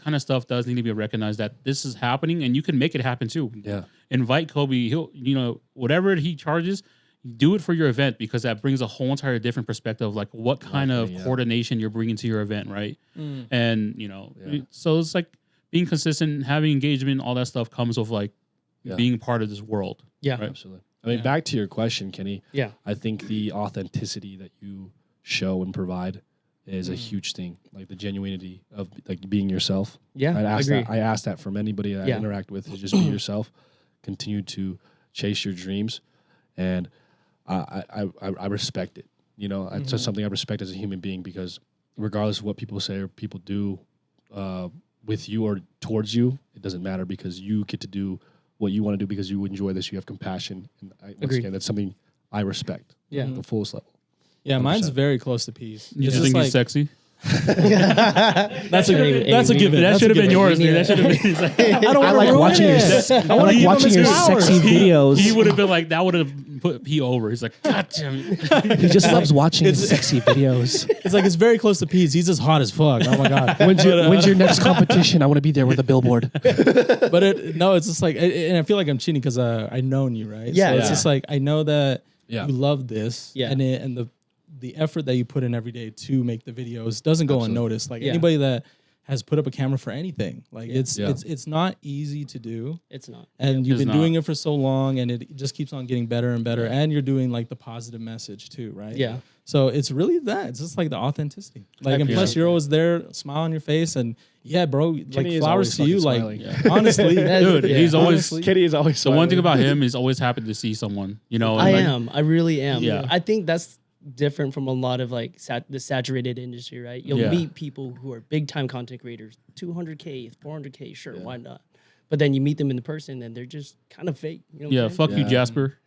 kind of stuff does need to be recognized that this is happening, and you can make it happen too. Yeah. Invite Kobe. He'll, you know, whatever he charges. Do it for your event because that brings a whole entire different perspective of like what kind of coordination you're bringing to your event, right? And you know, so it's like being consistent, having engagement, all that stuff comes with like being part of this world. Yeah. Right. Absolutely. I mean, back to your question, Kenny. Yeah. I think the authenticity that you show and provide is a huge thing. Like the genuinity of like being yourself. Yeah, I I agree. ask that from anybody that I interact with is just be yourself, continue to chase your dreams, and I respect it. You know, it's just something I respect as a human being because regardless of what people say or people do with you or towards you, it doesn't matter because you get to do what you want to do because you enjoy this. You have compassion, and once Agreed. again, that's something I respect. Yeah. at the fullest level. Yeah, mine's 100%. very close to peace. You It's just think just he's sexy? That's a Hey, that's a hey, given. That That's should a have been given. yours, dude. That should have been. He's like, I don't I wanna like ruin watching your it. I like Leave watching him your his flowers. sexy videos. he would have been like that. Would have put P over. He's like, God damn it. He just loves watching his sexy videos. It's like it's very close to peas. He's just hot as fuck. Oh my god. When's your next competition? I want to be there with a billboard. But it's just like, and I feel like I'm cheating because I known you, right? Yeah, So it's yeah. just like I know that Yeah. you love this, Yeah. and the effort that you put in every day to make the videos doesn't go unnoticed. Like Yeah. anybody that has put up a camera for anything, like Yeah. it's not easy to do, It's not. and you've It's been doing not. it for so long, and it just keeps on getting better and better, and you're doing like the positive message too, right? Yeah. So it's really that. It's just like the authenticity. Like, and appreciate plus you're always there, smile on your face, and yeah, bro, Kenny like is flowers always to you. fucking Like smiling. honestly, Dude, Yeah. he's always. Honestly. Kenny is always The one thing about him is always happy to see someone. You know, I and, like, am. I really am. Yeah. I think that's different from a lot of like the saturated industry, right? You'll Yeah. meet people who are big time content creators, 200K, 400K, sure, why not? But then you meet them in the person and they're just kind of fake. You know what Yeah, I'm saying? fuck you, Jasper.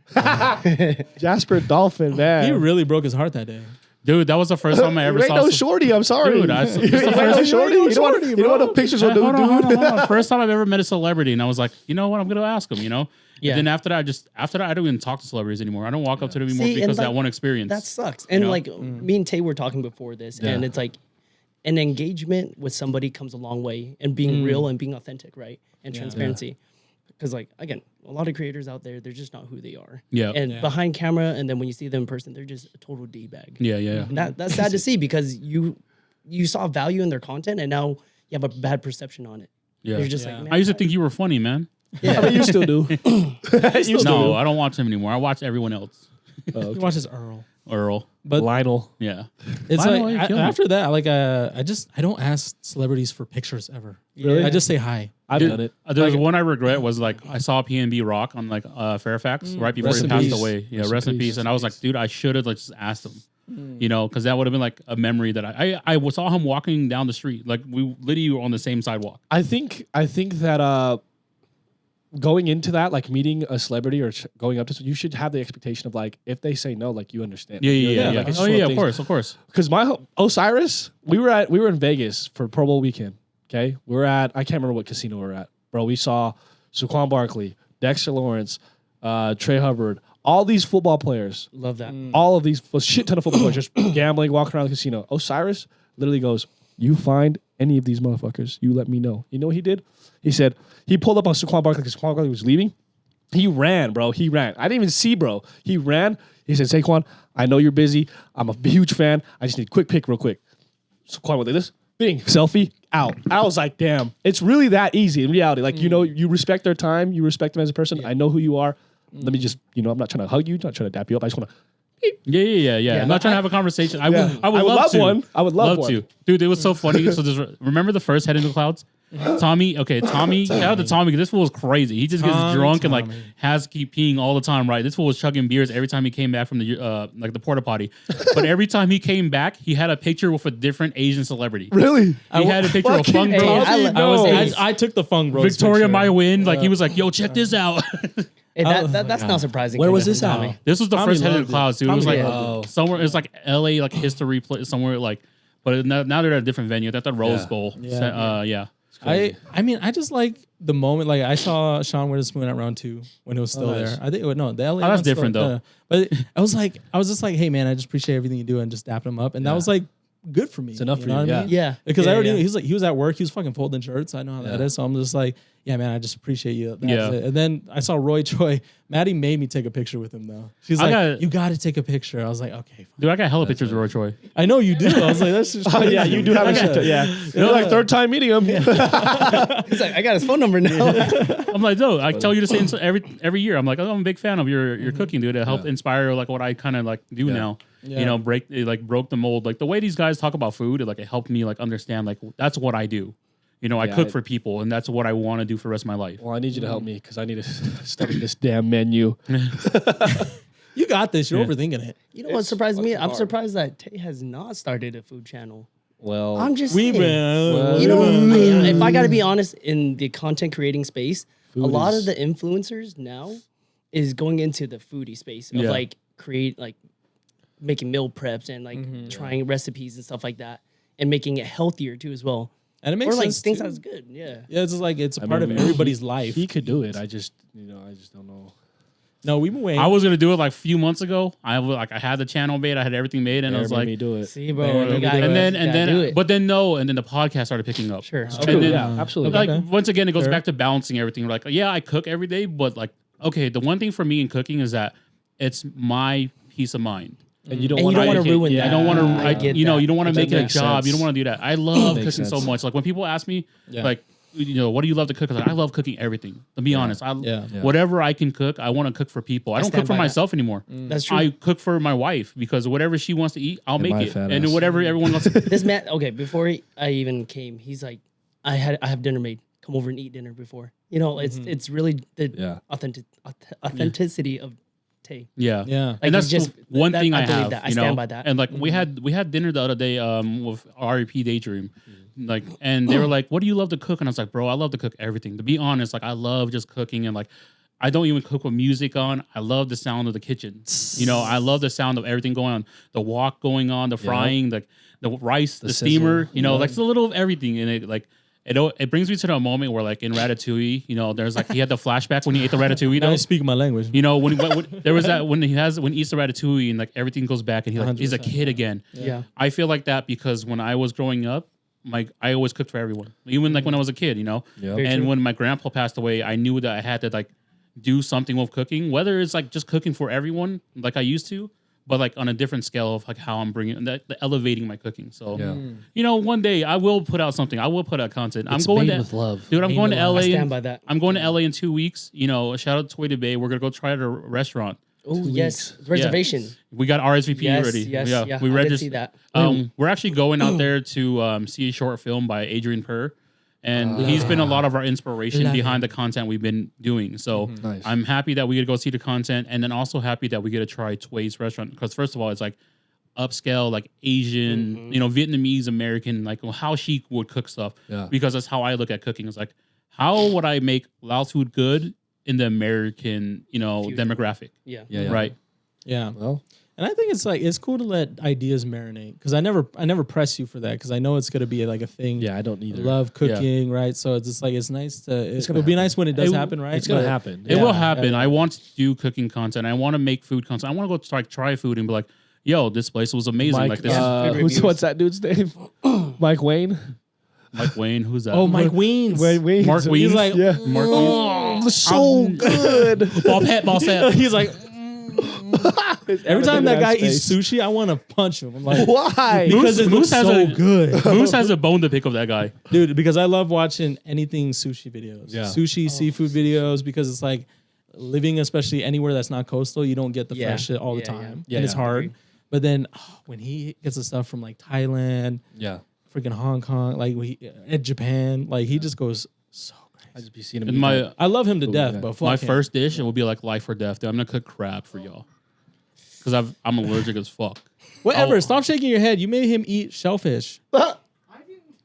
Jasper Dolphin, man. He really broke his heart that day. Dude, that was the first time I ever You ain't saw. no shorty. I'm sorry. Dude, you ain't no shorty. You don't want no pictures with Hold dude. on, hold on. First time I've ever met a celebrity, and I was like, you know what, I'm gonna ask him. You know. Yeah. And then after that, I don't even talk to celebrities anymore. I don't walk up to them anymore See, and because like, that one experience. That sucks. And know? like me and Tay were talking before this, and it's like an engagement with somebody comes a long way, and being real and being authentic, right? And transparency. Because like again, a lot of creators out there, they're just not who they are. Yeah. And behind camera, and then when you see them in person, they're just a total d bag. Yeah. And that's sad to see because you saw value in their content, and now you have a bad perception on it. Yeah. You're just like, man, I used to think you were funny, man. I mean, you still do. No, I don't watch him anymore. I watch everyone else. He watches Earl. Earl. But Lionel. Yeah. it's Lionel, like you killed me. after that, like I don't ask celebrities for pictures ever. Really? I just say hi. I've done it. There was one I regret was like I saw PNB Rock on like Fairfax right before Rest he in passed peace. away. Yeah, rest in peace. And I was like, dude, I should have like just asked him. You know, because that would have been like a memory that I saw him walking down the street. Like we literally were on the same sidewalk. I think that going into that, like meeting a celebrity or going up to, you should have the expectation of like, if they say no, like you understand. Yeah. Like, it's Oh just one yeah, of of things. course. Because my Osiris, we were in Vegas for Pro Bowl weekend. Okay, I can't remember what casino we were at, bro. We saw Saquon Barkley, Dexter Lawrence, Trey Hubbard, all these football players. love that. All of these, a shit ton of football players just gambling, walking around the casino. Osiris literally goes, "You find any of these motherfuckers, you let me know." You know what he did? He said he pulled up on Saquon Barkley because Saquon Barkley was leaving. He ran, bro. He ran. I didn't even see, bro. He ran. He said, "Saquon, I know you're busy. I'm a huge fan. I just need a quick pic real quick." Saquon went like this. Bing, selfie, out. I was like, damn. It's really that easy in reality. Like, you know, you respect their time. You respect them as a person. I know who you are. Let me just, I'm not trying to hug you. Not trying to dap you up. I just want to. Yeah. I'm not trying to have a conversation. I would love to. one. I would love one. to. Dude, it was so funny. So remember the first Head in the Clouds? Tommy, shout out to Tommy, because this fool was crazy. He just gets drunk and like has to keep peeing all the time, right? This fool was chugging beers every time he came back from the like the porta potty. But every time he came back, he had a picture with a different Asian celebrity. Really? He had a picture of Fung Bro. I took the Fung Bros Victoria picture. My Win. Like he was like, yo, check this out. And that's not surprising. Where coming was from this Tommy. at? This was the Tommy first Head in loved the Clouds, dude. It was Tommy like loved somewhere, it was like LA, like history place, somewhere like, but now they're at a different venue. They're at the Rose Bowl. Yeah. Yeah. I mean, I just like the moment. Like I saw Sean Witherspoon at round 2 when it was still nice. there. I think no, the LA. that's one's different, still, though. But I was just like, hey man, I just appreciate everything you do, and just dapped him up, and that was like good for me. It's enough for know you, what I yeah. mean? Yeah. Because Yeah, I already yeah. knew he was at work. He was fucking folding shirts. I know how that is. So I'm just like, yeah, man, I just appreciate you. That's Yeah. it. And then I saw Roy Choi. Maddie made me take a picture with him though. She's I like, got- you got to take a picture. I was like, okay, fine. Dude, I got hella pictures of Roy Choi. I know you do. I was like, that's just Oh, yeah, you do have a shit. Yeah. You're like third time meeting him. He's like, I got his phone number now. I'm like, no, I tell you to say every year. I'm like, oh, I'm a big fan of your cooking, dude. It helped inspire like what I kind of like do now. Yeah. You know, broke the mold. Like the way these guys talk about food, it helped me like understand like that's what I do. You know, I cook for people, and that's what I want to do for the rest of my life. Well, I need you to help me because I need to study this damn menu. You got this. You're overthinking it. You know what surprised me? I'm surprised that Tay has not started a food channel. Well, I'm just We've saying. been. You know, if I got to be honest, in the content creating space, a lot of the influencers now is going into the foodie space of like making meal preps and like trying recipes and stuff like that, and making it healthier too as well. And it makes Or like sense things too. that's good. Yeah. Yeah, it's just like it's a part mean, of everybody's life. he could do it. I just don't know. No, we've been waiting. I was gonna do it like a few months ago. I had the channel made, I had everything made, and I was Made like, me do it. See, bro, Barely you got do it. and then, do it. but then no, and then the podcast started picking up. Sure. And then, Yeah, absolutely. Like once again, it goes Fair. back to balancing everything. Like, yeah, I cook every day, but like, okay, the one thing for me in cooking is that it's my peace of mind. And you don't And you want don't wanna ruin I that. don't want to. I get You know, that. you don't want to make it a makes job. sense. You don't want to do that. I love Makes cooking so sense. much. Like when people ask me, Yeah. like, you know, what do you love to cook? I was like, I love cooking everything. To be honest, Yeah. whatever I can cook, I want to cook for people. I don't stand cook for by that. myself anymore. That's true. I cook for my wife because whatever she wants to eat, I'll make my it, fat and ass. whatever everyone wants. To This man, okay, before I even came, he's like, I have dinner made. Come over and eat dinner before. You know, it's really the Yeah. authenticity of Tay. Yeah. Yeah. Like, And that's it's just one thing I believe have. that. I you know? stand by that. And like we had dinner the other day with REP Daydream. Like, and they were like, "What do you love to cook?" And I was like, "Bro, I love to cook everything. To be honest, like I love just cooking and like I don't even cook with music on. I love the sound of the kitchen. You know, I love the sound of everything going on. The wok going on, the frying, the rice, the steamer, you know, like it's a little of everything. And it brings me to the moment where like in Ratatouille, you know, there's like he had the flashback when he ate the Ratatouille. Now Though. you speak my language. You know, when there was that when he eats the Ratatouille and like everything goes back and he's a 100%, kid again. Yeah. I feel like that because when I was growing up, I always cooked for everyone, even like when I was a kid, you know. Yep. Very And true. when my grandpa passed away, I knew that I had to like do something with cooking, whether it's like just cooking for everyone like I used to, but like on a different scale of like how I'm bringing the elevating my cooking. So, you know, one day I will put out something. I will put out content. It's I'm going made to with love. dude. I'm Made going with to love. LA. I stand by that. I'm going to LA in 2 weeks. You know, shout out to Toy Bay. We're gonna go try at a restaurant. Oh yes, reservation. We got RSVP Yes, already. yes, yeah. yeah. We I did registered. see that. We're actually going out there to see a short film by Adrian Purr. And he's been a lot of our inspiration behind the content we've been doing. So Nice. I'm happy that we get to go see the content, and then also happy that we get to try Tway's restaurant because first of all, it's like upscale, like Asian, you know, Vietnamese American, like how she would cook stuff. Yeah. Because that's how I look at cooking. It's like, how would I make Laos food good in the American, you know, Fusion. demographic? Yeah. Right. Yeah. Well, And I think it's cool to let ideas marinate because I never press you for that because I know it's gonna be like a thing. yeah, I don't I either. love cooking, right? So it's just like it's nice to. gonna It'll be nice when it does It- happen, right? It's gonna But- happen. It Yeah, will happen. yeah. I want to do cooking content. I want to make food content. I want to go try food and be like, yo, this place was amazing. Mike, like this is reviews. what's that dude's name? Mike Wayne. Mike Wayne. Who's that? Oh, Mike Weens. Wayne. Mark He's Weens? like, yeah. Mark Weens. Oh, so good. Ball pet, ball set. He's like. Every time that guy eats sushi, I want to punch him. I'm like, Why? because it looks has so a- good, Moose has a bone to pick with that guy. dude. Because I love watching anything sushi videos, Yeah. sushi, seafood videos, because it's like living, especially anywhere that's not coastal, you don't get the Yeah. fresh shit all the Yeah, time, yeah. and it's Yeah, hard. agreed. But then when he gets the stuff from like Thailand, Yeah. freaking Hong Kong, like at Japan, like he just goes so I crazy. just be seeing him. And eat my that. I love him to death, yeah. but fuck my him. first dish, it will be like life or death. Dude. I'm gonna cook crab for y'all because I'm allergic as fuck. Whatever. Oh. Stop shaking your head. You made him eat shellfish.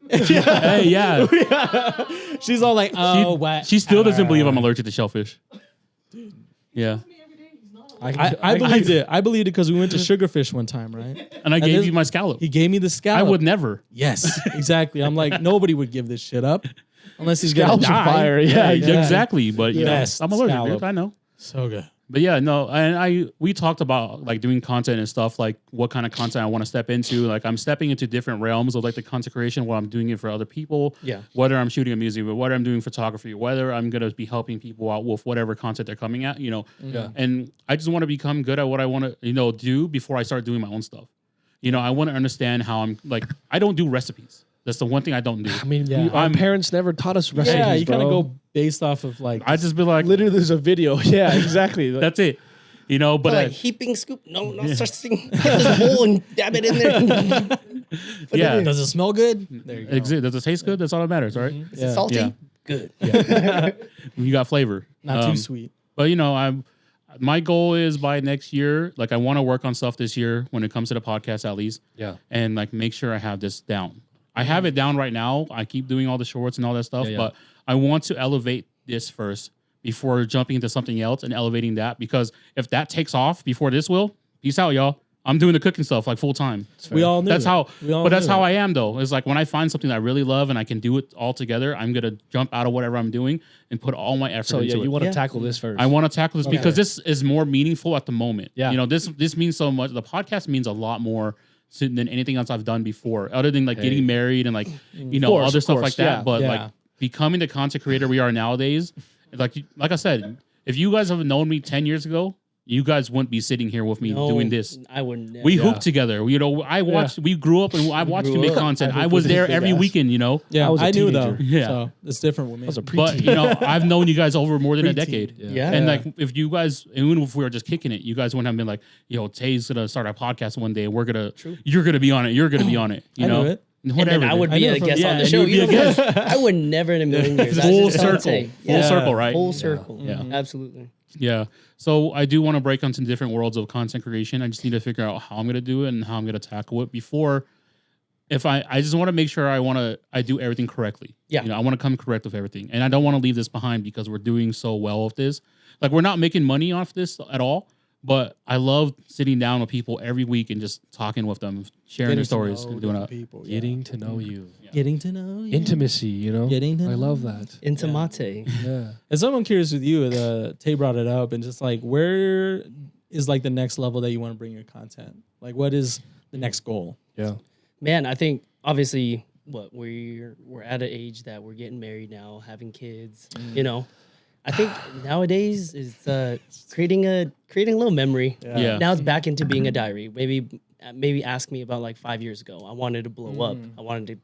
Hey, yeah. She's all like, oh, what? She still doesn't believe I'm allergic to shellfish. Yeah, I believed it. I believed it because we went to Sugarfish one time, right? and I gave this- you my scallop. He gave me the scallop. I would never. Yes, exactly. I'm like, nobody would give this shit up unless he's gonna Scallops are die. fire. Yeah, Yeah. Exactly, but you know, Best I'm allergic. scallop. Dude, I know. So good. But yeah, no, and we talked about like doing content and stuff, like what kind of content I want to step into. Like I'm stepping into different realms of like the content creation, while I'm doing it for other people. Yeah. Whether I'm shooting a music, but whether I'm doing photography, whether I'm gonna be helping people out with whatever content they're coming at, you know. Yeah. And I just want to become good at what I want to, you know, do before I start doing my own stuff. You know, I want to understand how I'm like. I don't do recipes. That's the one thing I don't do. I mean, Yeah. our parents never taught us recipes. Yeah, you kind of bro. go based off of like. I just be like, Literally, there's a video. Yeah, exactly. Like, that's it. You know, but Like heaping scoop? No, no such thing. Get this bowl and dab it in there. yeah, does it smell good? There you go. does it taste good? That's all that matters, right? Is it salty? Yeah. Good. You got flavor. Not too sweet. But you know, my goal is by next year, like I want to work on stuff this year when it comes to the podcast at least. Yeah. And like make sure I have this down. I have it down right now. I keep doing all the shorts and all that stuff, Yeah. but I want to elevate this first before jumping into something else and elevating that, because if that takes off before this will, peace out, y'all. I'm doing the cooking stuff like full time. We all knew. That's it. how, We all but that's knew how it. I am though. It's like when I find something that I really love and I can do it all together, I'm gonna jump out of whatever I'm doing and put all my effort So into yeah, it. you want to Yeah. tackle this first. I want to tackle this because this is more meaningful at the moment. Yeah. You know, this means so much. The podcast means a lot more than anything else I've done before, other than like getting married and like, you know, course, other of stuff course, like that. yeah. But Yeah. like becoming the content creator we are nowadays, like I said, if you guys have known me 10 years ago, you guys wouldn't be sitting here with me No, doing this. I wouldn't. We hooped together. You know, I watched. We grew up and I watched you grew make up. content. I I hooped was with there these big every ass. weekend. You know, Yeah, I was a I knew though. teenager. Yeah. So it's different with me. I was a but preteen. you know, I've known you guys over more than a Preteen. decade. Yeah. And like, if you guys, even if we were just kicking it, you guys wouldn't have been like, "Yo, Tay's gonna start a podcast one day, and you're gonna be on it. You're gonna be on it." You I know, knew it. Whatever. And then I would be a guest on the and show. you'd be a guest. I would never in a million years. Full That's just what I'd circle. say. Full circle, right? Full circle. Yeah. Absolutely. Yeah. So I do want to break onto different worlds of content creation. I just need to figure out how I'm going to do it and how I'm going to tackle it before. If I just want to make sure I do everything correctly. Yeah. You know, I want to come correct with everything. And I don't want to leave this behind because we're doing so well with this. Like, we're not making money off this at all, but I love sitting down with people every week and just talking with them, sharing their stories and doing it. People, Getting to know you. Getting to know you. Intimacy, you know? Getting to I know love you. that. Intimate. Yeah. And so I'm curious with you, Tay brought it up, and just like, where is like the next level that you want to bring your content? Like, what is the next goal? Yeah. Man, I think obviously we're at an age that we're getting married now, having kids. You know, I think nowadays is creating a little memory. Yeah. Now it's back into being a diary. Maybe ask me about like 5 years ago. I wanted to blow up. I want to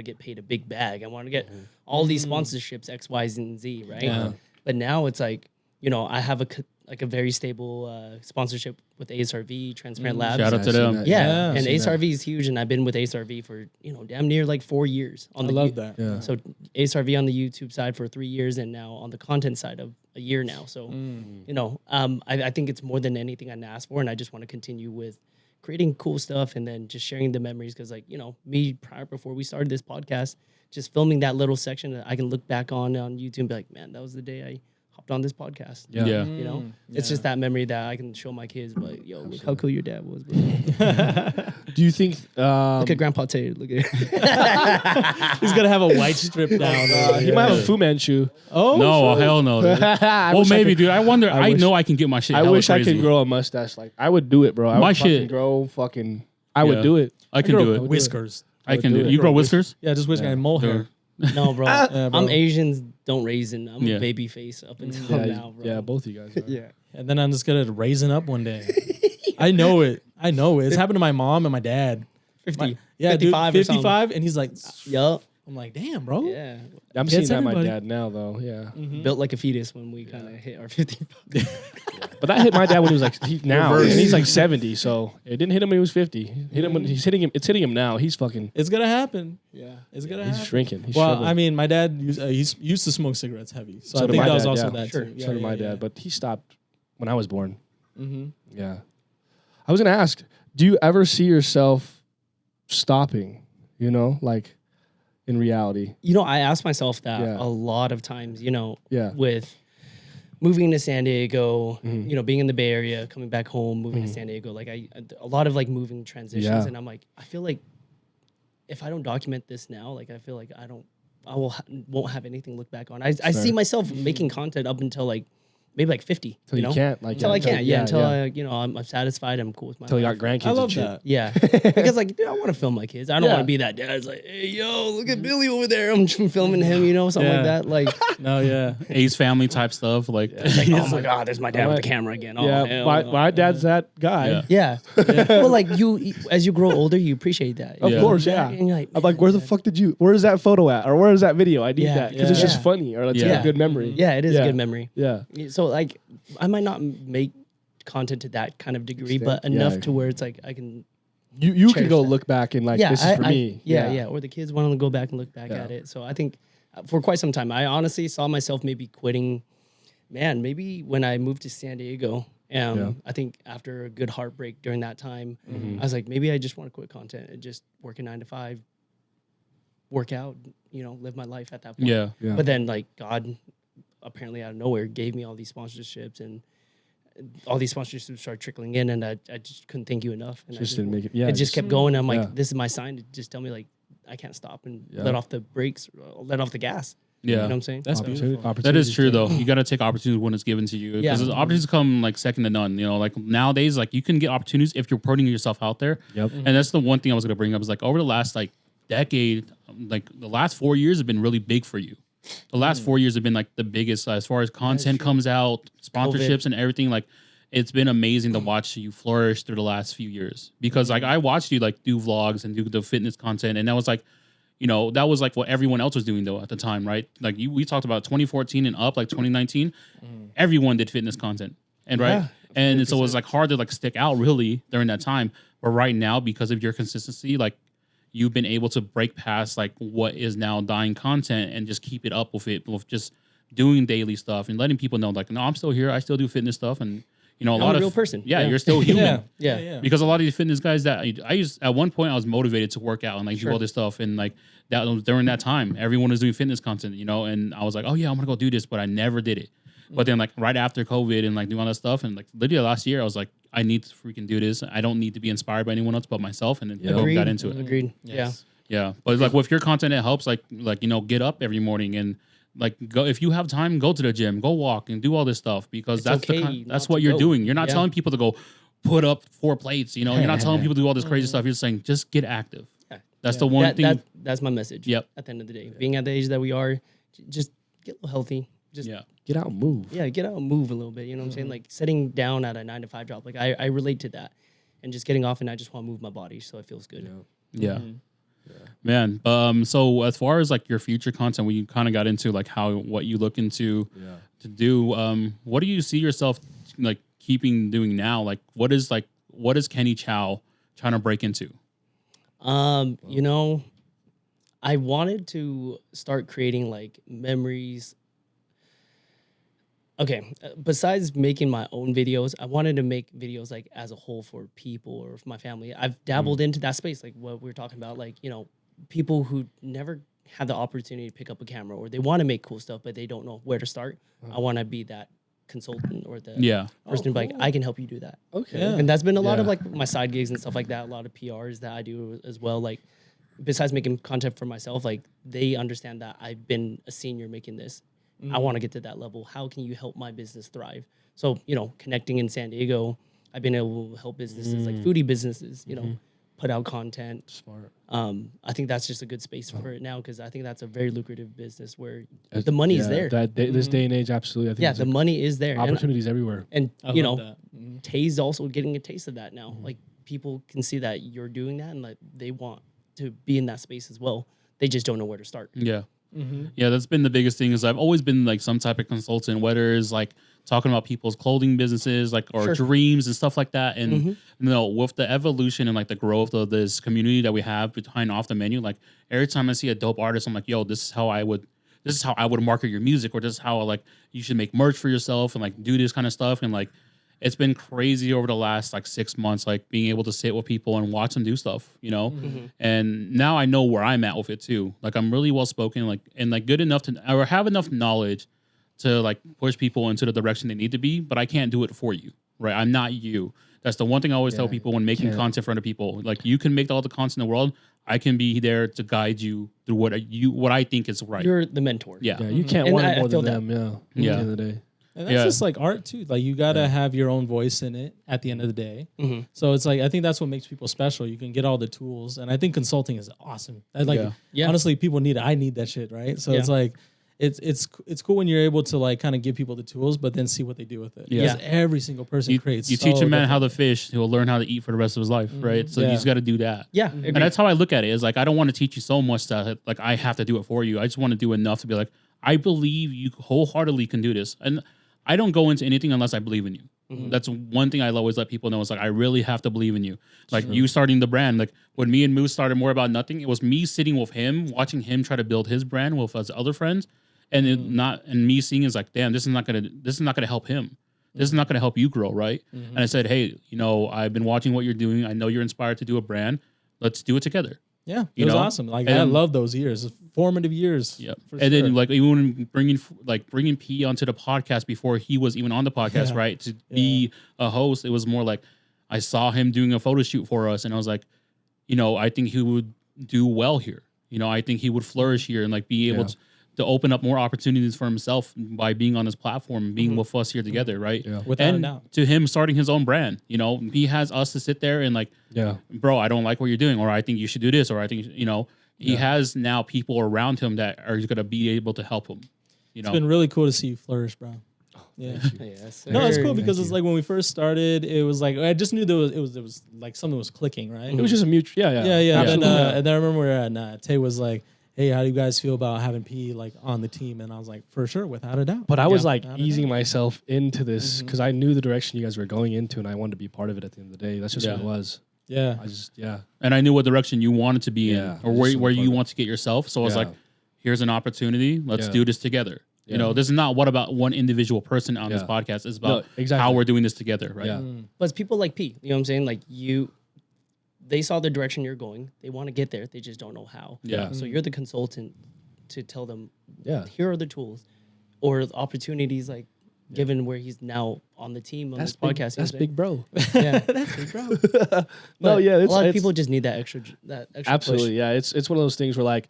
get paid a big bag. I want to get all these sponsorships, X, Y, and Z, right? Yeah. But now it's like, you know, I have a very stable sponsorship with ASRV, Transparent Labs. Shout out to them. Yeah, and seen ASRV is huge, and I've been with ASRV for, you know, damn near like 4 years. I love that. Yeah. So ASRV on the YouTube side for 3 years, and now on the content side of a year now. So, you know, I think it's more than anything I can ask for, and I just want to continue with creating cool stuff and then just sharing the memories. Because, like, you know, before we started this podcast, just filming that little section that I can look back on YouTube and be like, man, that was the day I hopped on this podcast. Yeah. You know, it's just that memory that I can show my kids. Like, yo, look how cool your dad was. Bro. Do you think Look at Grandpa Tay. Look at He's gonna have a white strip down. he might have a Fu Manchu? Oh No, hell no. Dude. I Well, wish I maybe, could- dude. I wonder. I wish- know I can get my shit. I hella wish I crazy. could grow a mustache. Like, I would do it, bro. I My would fucking shit- grow fucking. I would Yeah. do it. I can grow do it. whiskers. I can do do it. it. You grow whiskers? Yeah, just whisker and mole hair. Sure. No, bro. Yeah, bro. I'm Asians don't raisin. I'm Yeah. a baby face up until Yeah, now, bro. yeah, both of you guys. Are. Yeah. And then I'm just gonna raisin up one day. I know it. It's happened to my mom and my dad. 50. Yeah, 55 dude, or something. 55, and he's like, Yup. I'm like, damn, bro. Yeah. I'm It's seeing that in my everybody. dad now, though. Yeah, Built like a fetus when we kind of hit our 55. but that hit my dad when he was like now, and he's like 70. So it didn't hit him when he was 50. Hit him when he's hitting him. It's hitting him now. He's fucking. It's gonna happen. Yeah, it's gonna He's happen. shrinking. He's Well, shriveling. I mean, my dad used to smoke cigarettes heavy, so So I did think my that was dad, also yeah. that Sure. too. so did my dad, but he stopped when I was born. Mm-hmm. Yeah. I was gonna ask, do you ever see yourself stopping? You know, like in reality. You know, I ask myself that Yeah. a lot of times, you know, Yeah. with moving to San Diego, Mhm. you know, being in the Bay Area, coming back home, moving to San Diego, like a lot of like moving transitions. Yeah. And I'm like, I feel like if I don't document this now, like I feel like won't have anything to look back on. I see myself making content up until like maybe like 50. Until you know? can't, like, until yeah, I can't. Yeah, until yeah. I, you know, I'm satisfied. I'm cool with my Until you life. got grandkids. I love and shit. that. Yeah, because like, dude, I want to film my kids. I don't Yeah. want to be that dad. It's like, hey, yo, look at Billy over there. I'm filming him, you know, something like Yeah. that. Like, No, yeah. Ace family type stuff. Like, oh my god, there's my dad with the camera again. Oh, Yeah, hell my, no. my dad's that guy. Yeah. Yeah. Well, like you, as you grow older, you appreciate that. Of Yeah. course, yeah. And you're like, I'm like, where the fuck where's that photo at? Or where is that video? I need Yeah, that. Because it's yeah. just funny or it's Yeah. like a good memory. yeah, it is Yeah. a good memory. Yeah. So like, I might not make content to that kind of degree, but Extent, enough yeah. to where it's like I can. You can Cherish go that. look back and like, Yeah, this is for me. Yeah. Or the kids want to go back and look back Yeah. at it. So I think for quite some time, I honestly saw myself maybe quitting. Man, maybe when I moved to San Diego. Yeah. I think after a good heartbreak during that time, Mm-hmm. I was like, maybe I just want to quit content and just work a 9 to 5, work out, you know, live my life at that point. yeah. Yeah. But then, like, God apparently out of nowhere gave me all these sponsorships, and all these sponsorships started trickling in, and I just couldn't thank you enough. And Just didn't make it. Yeah. it just kept going. I'm like, yeah. this is my sign to just tell me, like, I can't stop and Yeah. let off the brakes, let off the gas. You know Yeah. what I'm saying? That's Opportunity- beautiful. That is opportunities true to- though. You got to take opportunities when it's given to you Yeah. because opportunities come like second to none. You know, like nowadays, like you can get opportunities if you're putting yourself out there. Yep. And that's the one thing I was going to bring up is like over the last like decade, like the last 4 years have been really big for you. The last 4 years have been like the biggest as far as content comes out, sponsorships and everything. Like it's been amazing to watch you flourish through the last few years because like I watched you like do vlogs and do the fitness content, and that was like, you know, that was like what everyone else was doing though at the time, right? Like we talked about 2014 and up, like 2019, everyone did fitness content, and right, and so it was like hard to like stick out really during that time. But right now, because of your consistency, like you've been able to break past like what is now dying content and just keep it up with it, with just doing daily stuff and letting people know like, no, I'm still here. I still do fitness stuff. And, you know, I'm a real person. Yeah, you're still human. Yeah. Because a lot of these fitness guys that I used at one point, I was motivated to work out and like do all this stuff. And like that during that time, everyone was doing fitness content, you know, and I was like, oh yeah, I'm going to go do this, but I never did it. But then like right after COVID and like doing all that stuff and like literally last year, I was like, I need to freaking do this. I don't need to be inspired by anyone else but myself. And then boom, got into it. Agreed. Yes. Yeah. But like with your content, it helps like, you know, get up every morning and like go, if you have time, go to the gym, go walk and do all this stuff because that's what you're doing. You're not telling people to go put up 4 plates, you know, you're not telling people to do all this crazy stuff. You're just saying, just get active. Yeah. That's the one thing. That's my message. Yep. At the end of the day, being at the age that we are, just get a little healthy. Just get out and move. Yeah, get out and move a little bit. You know what I'm saying? Like sitting down at a 9-to-5 job. Like I relate to that, and just getting off and I just want to move my body so it feels good. Yeah. Man. So as far as like your future content, we kind of got into like what you look into to do. What do you see yourself like doing now? Like what is Kenny Chau trying to break into? You know, I wanted to start creating like memories. Okay, besides making my own videos, I wanted to make videos like as a whole for people or for my family. I've dabbled into that space, like what we were talking about, like, you know, people who never had the opportunity to pick up a camera or they want to make cool stuff, but they don't know where to start. I want to be that consultant or the person like, I can help you do that. Okay. Yeah. And that's been a lot of like my side gigs and stuff like that, a lot of PRs that I do as well. Like besides making content for myself, like they understand that I've been a senior making this. I want to get to that level. How can you help my business thrive? So, you know, connecting in San Diego, I've been able to help businesses like foodie businesses, you know, put out content. Smart. I think that's just a good space for it now because I think that's a very lucrative business where the money is there. This day and age, absolutely. I think the money is there. Opportunities everywhere. And you know, Tay's also getting a taste of that now. Like people can see that you're doing that and like they want to be in that space as well. They just don't know where to start. Yeah. Yeah, that's been the biggest thing is I've always been like some type of consultant, whether it's like talking about people's clothing businesses, like or dreams and stuff like that. And you know, with the evolution and like the growth of this community that we have behind Off the Menu, like every time I see a dope artist, I'm like, yo, this is how I would market your music, or this is how like you should make merch for yourself and like do this kind of stuff. And like it's been crazy over the last like 6 months, like being able to sit with people and watch them do stuff, you know? And now I know where I'm at with it too. Like I'm really well spoken, like, and like good enough or have enough knowledge to like push people into the direction they need to be, but I can't do it for you, right? I'm not you. That's the one thing I always tell people when making content for other people. Like you can make all the content in the world. I can be there to guide you through what I think is right. You're the mentor. Yeah, you can't want it more than them. Yeah. At the end of the day. And that's just like art too. Like you gotta have your own voice in it at the end of the day. So it's like I think that's what makes people special. You can get all the tools, and I think consulting is awesome. Honestly, people need it. I need that shit, right? So it's like it's cool when you're able to like kind of give people the tools, but then see what they do with it. Because every single person creates. You teach a man how to fish, he'll learn how to eat for the rest of his life, right? So you just got to do that. Yeah, and that's how I look at it. Is like I don't want to teach you so much that like I have to do it for you. I just want to do enough to be like I believe you wholeheartedly can do this, and I don't go into anything unless I believe in you. That's one thing I always let people know. It's like, I really have to believe in you. Like you starting the brand, like when me and Moose started More About Nothing, it was me sitting with him, watching him try to build his brand with his other friends. And me seeing is like, damn, this is not gonna help him. This is not gonna help you grow, right? And I said, hey, you know, I've been watching what you're doing. I know you're inspired to do a brand. Let's do it together. Yeah, it was awesome. Like I love those years, formative years. Yeah, and then like even bringing P onto the podcast before he was even on the podcast, right? To be a host, it was more like I saw him doing a photo shoot for us, and I was like, you know, I think he would do well here. You know, I think he would flourish here and like be able to open up more opportunities for himself by being on this platform and being with us here together, right? Yeah. Without a doubt. To him starting his own brand, you know, he has us to sit there and like, bro, I don't like what you're doing, or I think you should do this, or I think, you know, he has now people around him that are going to be able to help him. You know, it's been really cool to see you flourish, bro. Yeah. No, it's cool because it's like when we first started, it was like I just knew there was like something was clicking, right? It was just a mutual. Yeah. And then I remember and Tay was like, hey, how do you guys feel about having P like on the team? And I was like, for sure, without a doubt. But I was like easing myself into this because I knew the direction you guys were going into, and I wanted to be part of it at the end of the day. That's just what it was. Yeah. And I knew what direction you wanted to be in, or where you important. want to get yourself. So I was Yeah. like, here's an opportunity. Let's Yeah. do this together. You know, this is not what about one individual person on this podcast. It's about how we're doing this together, right? Yeah. But it's people like P. You know what I'm saying? Like they saw the direction you're going. They want to get there. They just don't know how. Yeah. So you're the consultant to tell them, Yeah. here are the tools or the opportunities, like given where he's now on the team on this podcast. That's big, bro. Yeah, that's big, bro. No, yeah, a lot of it's- people just need that extra Absolutely, push. yeah. It's one of those things where like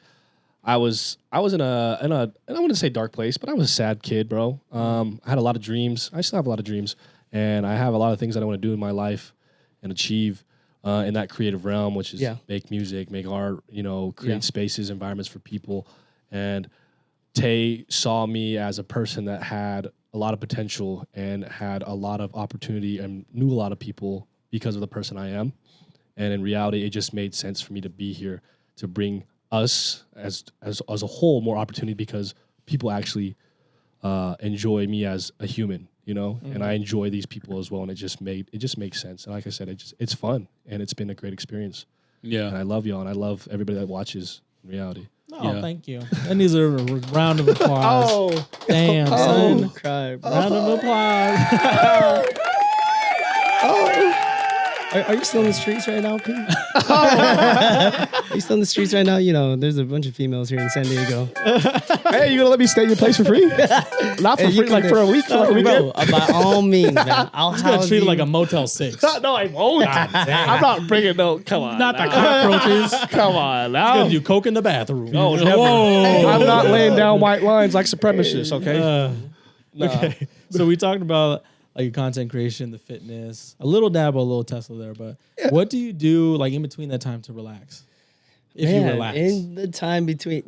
I was in a and I wouldn't say dark place, but I was a sad kid, bro. I had a lot of dreams. I still have a lot of dreams, and I have a lot of things that I want to do in my life and achieve in that creative realm, which is make music, make art, create spaces, environments for people. And Tay saw me as a person that had a lot of potential and had a lot of opportunity and knew a lot of people because of the person I am. And in reality, it just made sense for me to be here to bring us as a whole more opportunity because people actually enjoy me as a human, and I enjoy these people as well. And it just makes sense. And like I said, it's fun and it's been a great experience. Yeah. And I love y'all and I love everybody that watches in reality. Oh, thank you. That needs a round of applause. Damn, son. Cry, bro. Round of applause. Are you still in the streets right now, P? Are you still in the streets right now? There's a bunch of females here in San Diego. Hey, you gonna let me stay in your place for free? Not for Hey, you free, like can- for a week, for a weekend. Bro, by all means, man. I'll He's gonna house treat it you. like a Motel 6. No, I won't. I'm not bringing no. Come on, Not the now. cockroaches. Come on now. Gonna do coke in the bathroom. Oh, never. I'm not laying down white lines like supremacists. Okay. Okay. So we talked about like your content creation, the fitness, a little dabble, a little Tesla there, but what do you do like in between that time to relax? If you relax. In the time between,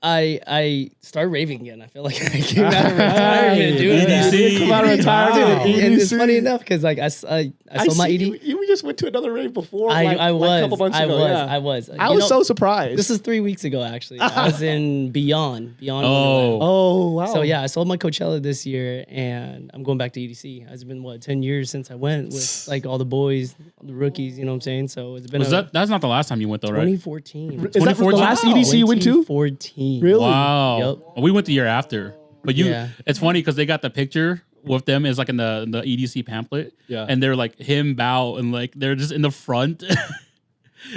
I started raving again. I feel like I came out of retirement doing that. EDC. Come out of retirement. Dude, and it's EDC. funny enough because like I sold my ED. You just went to another rave before. I was. a couple months ago. I was. I was so surprised. This is 3 weeks ago, actually. I was in Beyond. Oh. Wonderland. Oh wow. So yeah, I sold my Coachella this year, and I'm going back to EDC. It's been 10 years since I went with like all the boys, all the rookies. You know what I'm saying? So it's been That's not the last time you went though, right? 2014. Is that the 2014? last EDC you went to? 2014. Really? Wow. Yep. We went the year after. But Yeah. it's funny because they got the picture with them is like in the EDC pamphlet. Yeah. And they're like him, Bao, and like they're just in the front.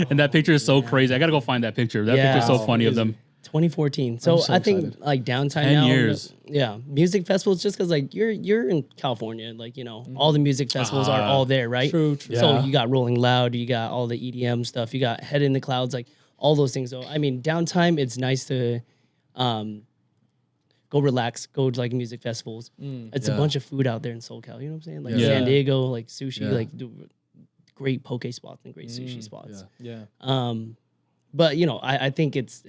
And that picture is so crazy. I gotta go find that picture. That Yeah. picture is so funny of them. 2014. So, so I think excited. like downtime 10 now. years. Yeah, music festivals. Just because like you're in California, like all the music festivals are all there, right? True. So Yeah. you got Rolling Loud, you got all the EDM stuff, you got Head in the Clouds, like all those things. So I mean, downtime. It's nice to go relax, go to like music festivals. It's a bunch of food out there in SoCal. You know what I'm saying? Like Yeah. San Diego, like sushi, Yeah. like great poke spots and great sushi spots. Yeah. But I think it's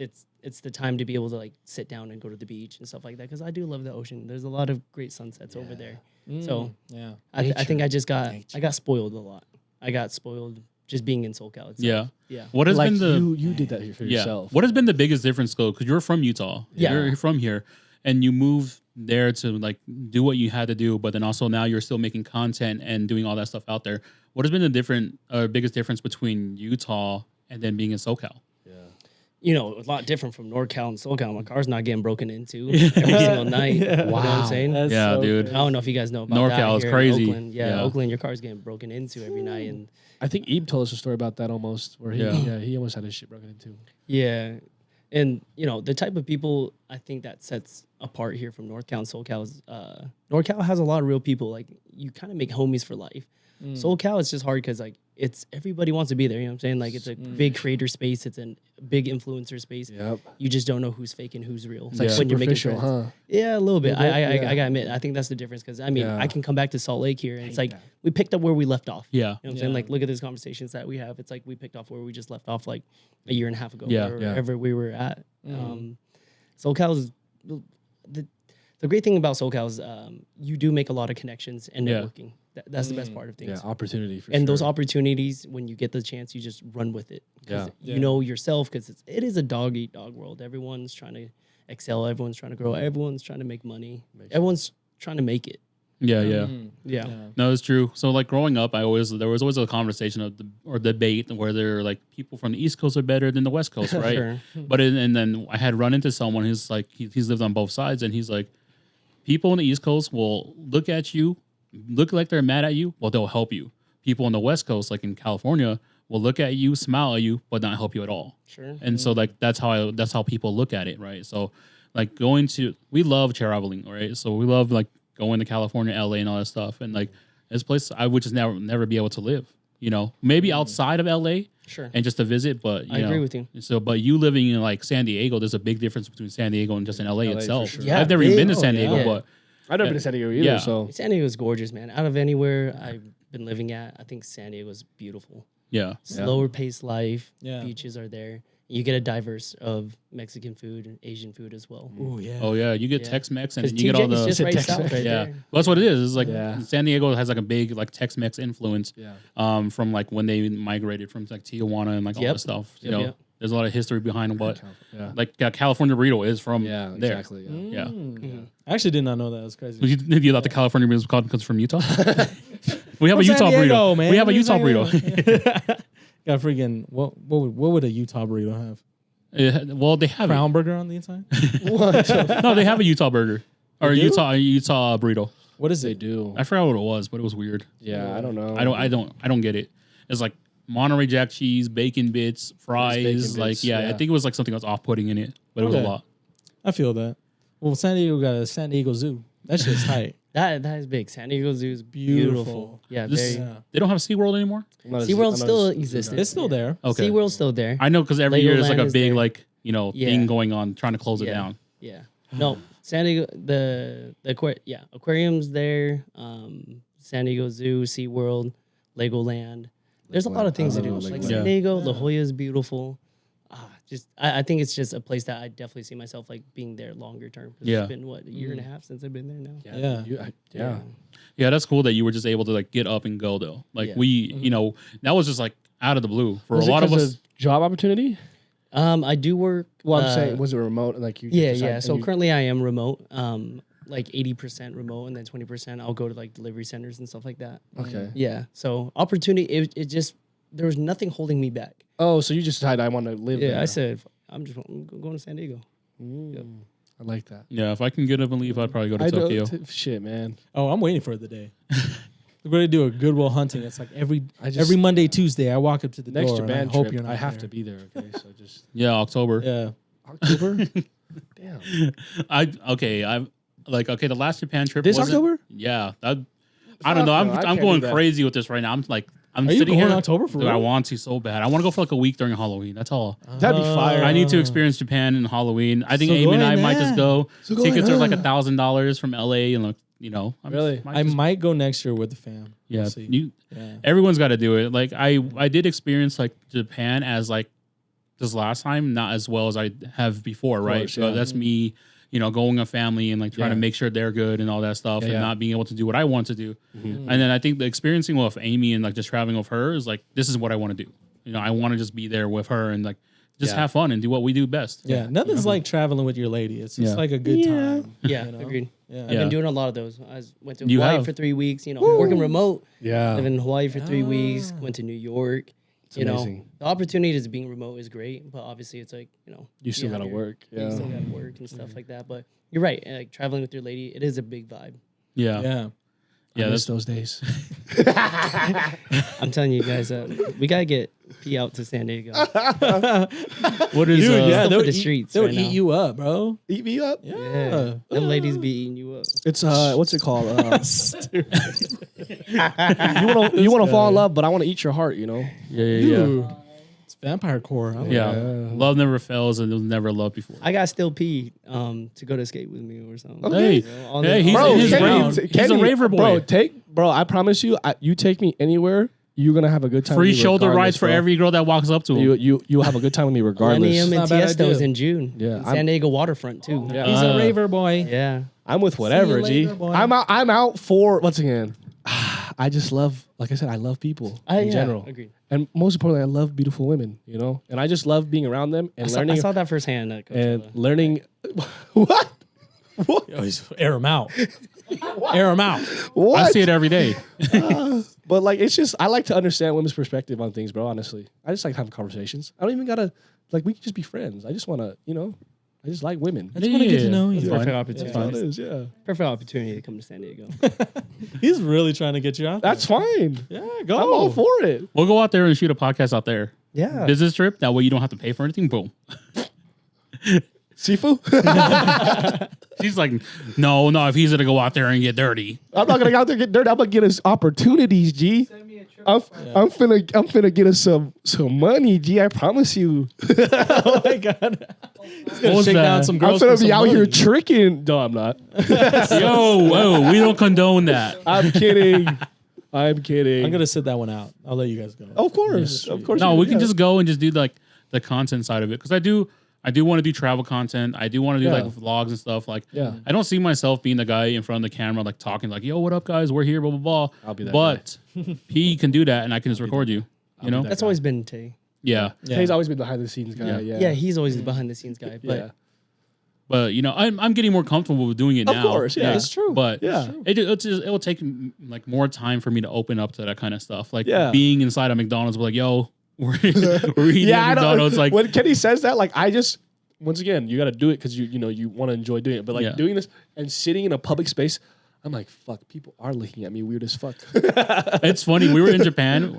the time to be able to like sit down and go to the beach and stuff like that because I do love the ocean. There's a lot of great sunsets over there. So Yeah. I think I got spoiled a lot. I got spoiled just being in SoCal. Yeah. Yeah. What has Like been the you did that here for yourself. What has been the biggest difference though? Because you're from Utah. Yeah. You're from here. And you moved there to like do what you had to do, but then also now you're still making content and doing all that stuff out there. What has been the biggest difference between Utah and then being in SoCal? A lot different from NorCal and SoCal. My car's not getting broken into every single night. You know what I'm saying? That's Yeah, so dude. I don't know if you guys know about NorCal that is here in crazy. Oakland. Yeah, Yeah. Oakland, your car's getting broken into every night, and I think Ebe told us a story about that almost, where he almost had his shit broken into. yeah, and the type of people I think that sets apart here from NorCal and SoCal is NorCal has a lot of real people. Like you kind of make homies for life. SoCal it's just hard because like it's everybody wants to be there. You know what I'm saying? Like it's a big creator space. It's a big influencer space. Yep. You just don't know who's fake and who's real. It's like when you're making superficial, friends. huh? Yeah, a little bit. Little bit, I yeah. gotta admit, I think that's the difference because I mean Yeah. I can come back to Salt Lake here and it's like we picked up where we left off. Yeah. You know what I'm saying? Like look at these conversations that we have. It's like we picked off where we just left off like a year and a half ago. Yeah. Or Yeah. wherever we were at. SoCal is the great thing about SoCal is you do make a lot of connections and Yeah. networking. That's the best part of things. Yeah, opportunity for And sure. those opportunities, when you get the chance, you just run with it. 'Cause Yeah. you know yourself because it is a dog eat dog world. Everyone's trying to excel. Everyone's trying to grow. Everyone's trying to make money. Everyone's trying to make it. Yeah, yeah. Yeah. No, it's true. So like growing up, there was always a conversation or debate where they're like people from the East Coast are better than the West Coast, right? Sure. But and then I had run into someone who's like he's lived on both sides, and he's like, people on the East Coast will look at you, look like they're mad at you, well they'll help you. People on the West Coast, like in California, will look at you, smile at you, but not help you at all. Sure. And so like that's how people look at it, right? So like we love traveling, right? So we love like going to California, LA, and all that stuff. And like this place, I would just never be able to live. You know, maybe outside of LA, Sure. and just to visit. But I agree with you. So, but you living in like San Diego, there's a big difference between San Diego and just in LA for itself. sure. Yeah, I've never even been to big. San Oh, Diego, yeah. but I've never been to San Diego either. Yeah. So San Diego is gorgeous, man. Out of anywhere I've been living at, I think San Diego is beautiful. yeah, Slower paced life. Yeah. Beaches are there. You get a diverse of Mexican food and Asian food as well. Oh yeah. oh yeah, you get Yeah. Tex-Mex and Because you get all TJ is the just right Tex-Mex. south right yeah. there. Well, that's what it is. It's like Yeah. San Diego has like a big like Tex-Mex influence. yeah. From like when they migrated from like Tijuana and like all Yep. that stuff. You Yep, know, yep. there's a lot of history behind what Yeah. like California burrito is from Yeah, there. exactly. Yeah. Yeah. I actually did not know that. That's crazy. You thought the California burrito comes from Utah? We have a From San Utah Diego, burrito. man. We have a From Utah San Diego. burrito. Got freaking what would a Utah burrito have? Well, they have Crown burger on the inside? it. No, they have a Utah burger or a do? Utah burrito. What is They it? do. I forgot what it was, but it was weird. Yeah, I don't know. I don't get it. It's like Monterey Jack cheese, bacon bits, fries. bacon Like bits, yeah, I yeah. think it was like something that was off-putting in it, but it was a Okay. lot. I feel that. Well, San Diego got a San Diego Zoo. That shit's tight. That is big. San Diego Zoo is Beautiful. beautiful. Yeah, This- very. Yeah. They don't have SeaWorld anymore? SeaWorld still exists. It's still there. Okay. SeaWorld's still there. I know because every year there's like Legoland a is big there. like Yeah. thing going on trying to close it Yeah. down. Yeah. No, San Diego, the aquarium's there. San Diego Zoo, SeaWorld, Legoland. There's a lot of things to do. Legoland. Like Yeah. San Diego, La Jolla is beautiful. I think it's just a place that I definitely see myself like being there longer term. 'Cause Yeah. It's been what, a year and a half since I've been there now. Yeah. Yeah. Yeah, that's cool that you were just able to like get up and go though. Like Yeah. you know, that was just like out of the blue for Was a it lot of 'cause us. job opportunity. I do work. Well, I'm saying, was it remote? Like you? Yeah, decided- yeah. and So you- currently I am remote. Like 80% remote, and then 20% I'll go to like delivery centers and stuff like that. Okay. Yeah. So opportunity, it just there was nothing holding me back. Oh, so you just decided I want to live Yeah, there. I said I'm going to San Diego. I like that. Yeah, if I can get up and leave, I'd probably go to Tokyo. Shit, man. Oh, I'm waiting for the day. We're going to do a Goodwill hunting. It's like every just- Monday, Tuesday, I walk up to the Next door Japan and I hope trip, you're not I have there. to be there. Okay, so just Yeah, October. Yeah. October. Damn. The last Japan trip This wasn't- October? Yeah, I don't know. no, I I'm can't going do that. crazy with this right now. I'm Are you sitting going here. October for Dude, I real? want to so bad. I want to go for like a week during Halloween. That's all. That'd be fire. I need to experience Japan in Halloween. I think So Amy and I going might just there. go. So going Tickets are like there. $1,000 from LA, and like Really? I might go next year with the fam. yeah. We'll see. Yeah. Everyone's got to do it. Like I did experience like Japan as like this last time, not as well as I have before, right? course, So yeah. that's me, going a family and like trying to Yeah. make sure they're good and all that stuff, and yeah. not being able to do what I want to do. And then I think the experiencing with Amy and like just traveling with her is like this is what I want to do. I want to just be there with her and like just Yeah. have fun and do what we do best. Yeah. Nothing's like traveling with your lady. It's just Yeah. like a good time. Yeah, you know? agreed. Yeah. I've Yeah. been doing a lot of those. Went to You Hawaii have. for 3 weeks. Working remote. Yeah. Living in Hawaii for 3 weeks. Went to New York. amazing. The opportunity to being remote is great, but obviously it's like You still gotta work. You Yeah. still gotta work and stuff like that. But you're right. Like traveling with your lady, it is a big vibe. Yeah. Yeah. Yeah, I miss that's those days. I'm telling you guys, we gotta get P out to San Diego. what is Dude, Still they for the would streets They would right eat now. you up, bro. Eat me up. Yeah. Them ladies be eating you up. It's what's it called? You wanna fall in love, but I want to eat your heart. yeah. Dude. It's vampire core. I like Yeah. that. Love never fails and it was never loved before. I got still pee to go to skate with me or something. Hey, On hey, the- he's Bro, in his Kenny, round. He's a raver boy. Bro, I promise you, you take me anywhere, you're gonna have a good time. Free with me shoulder regardless, rides for bro. every girl that walks up to him. You have a good time with me regardless. Millennium and Not a bad Tiesto's idea. in June. Yeah, In I'm- San Diego waterfront too. Yeah. He's a raver boy. Yeah. I'm with whatever, See you G. later, boy. I'm out for once again. I just love, like I said, I love people in Yeah, general, agreed. and most importantly, I love beautiful women. And I just love being around them and I learning saw that firsthand at Coachella. and learning. What? Yo, he's air him out. air them out. What? I see it every day. But like, it's just I like to understand women's perspective on things, bro. Honestly, I just like having conversations. I don't even gotta like we can just be friends. I just want to, I just like women. I just want to get to know you. Perfect opportunity. That's all it is, yeah. Perfect opportunity to come to San Diego. He's really trying to get you out there. That's fine. Yeah, go. I'm all for it. We'll go out there and shoot a podcast out there. Yeah. Business trip. That way you don't have to pay for anything. Boom. Sifu? She's like, no. If he's gonna go out there and get dirty, I'm not gonna go out there and get dirty. I'm gonna get us opportunities, G. I'm finna get us some money, G. I promise you. Oh my god. He's gonna was shake that? down some I'm girls. finna for be some out here money. tricking. No, I'm not. whoa, we don't condone that. I'm kidding. I'm kidding. I'm gonna sit that one out. I'll let you guys go. Of course. Of course. No, you we do, can yeah. just go and just do like the content side of it because I do want to do travel content. I do want to do like vlogs and stuff. Like, Yeah. I don't see myself being the guy in front of the camera, like talking like, "Yo, what up, guys? We're here." Blah blah blah. I'll be that But he can do that, and I can just record you. You know? that That's guy. always been Tay. Yeah. He's always been the behind the scenes guy. Yeah. Yeah. He's always the behind the scenes guy. But Yeah. But I'm getting more comfortable with doing it Of now. course, yeah. It's true. But Yeah. it'll take like more time for me to open up to that kind of stuff. Like Yeah. being inside a McDonald's, like, yo, we're eating at I know. McDonald's. Like, when Kenny says that, like I just once again, you got to do it because you want to enjoy doing it. But like doing this and sitting in a public space, I'm like, fuck, people are looking at me weird as fuck. it's funny. We were in Japan.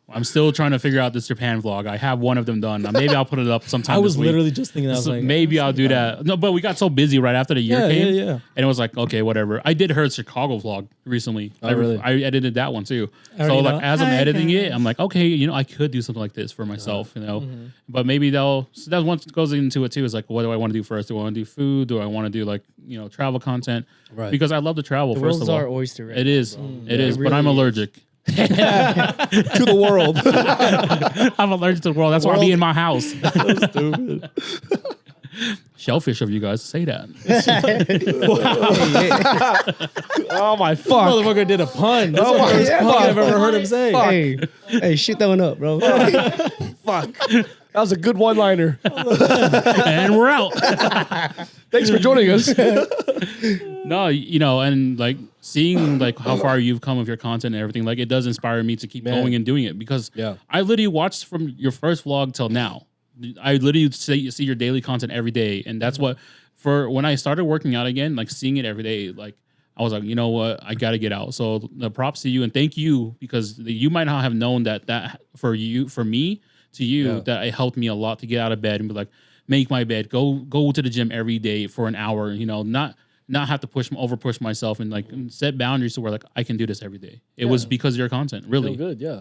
I'm still trying to figure out this Japan vlog. I have one of them done. Maybe I'll put it up sometime. I was this week. literally just thinking that. I was So like, maybe I'll do that. No, but we got so busy right after the year came. Yeah. And it was like, okay, whatever. I did her Chicago vlog recently. really? I edited that one too. I So already like know. as I'm Hi, editing it, guys. I'm like, okay, I could do something like this for myself, But maybe so that once goes into it too is like, what do I want to do first? Do I want to do food? Do I want to do like, travel content? Right. Because I love to travel, the first world's of all. our oyster. Right It now, is. bro. It is. It But I'm really is. allergic. to the world. I'm allergic to the world. That's why I be in my house. Stupid. Shellfish of you guys to say that. Oh my fuck. motherfucker did a pun. That's Oh the my first God. pun I've ever heard him say. Hey, shoot that one up, bro. Fuck. That was a good one-liner. And we're out. Thanks for joining us. No, and like seeing like how far you've come with your content and everything, like it does inspire me to keep going and doing it because I literally watched from your first vlog till now. I literally see your daily content every day, and that's what for when I started working out again, like seeing it every day, like I was like, you know what, I got to get out. So the props to you and thank you because you might not have known that for me to you that it helped me a lot to get out of bed and be like, make my bed, go to the gym every day for an hour, not have to over push myself and like set boundaries to where like I can do this every day. It was because of your content, really. Feel good, yeah.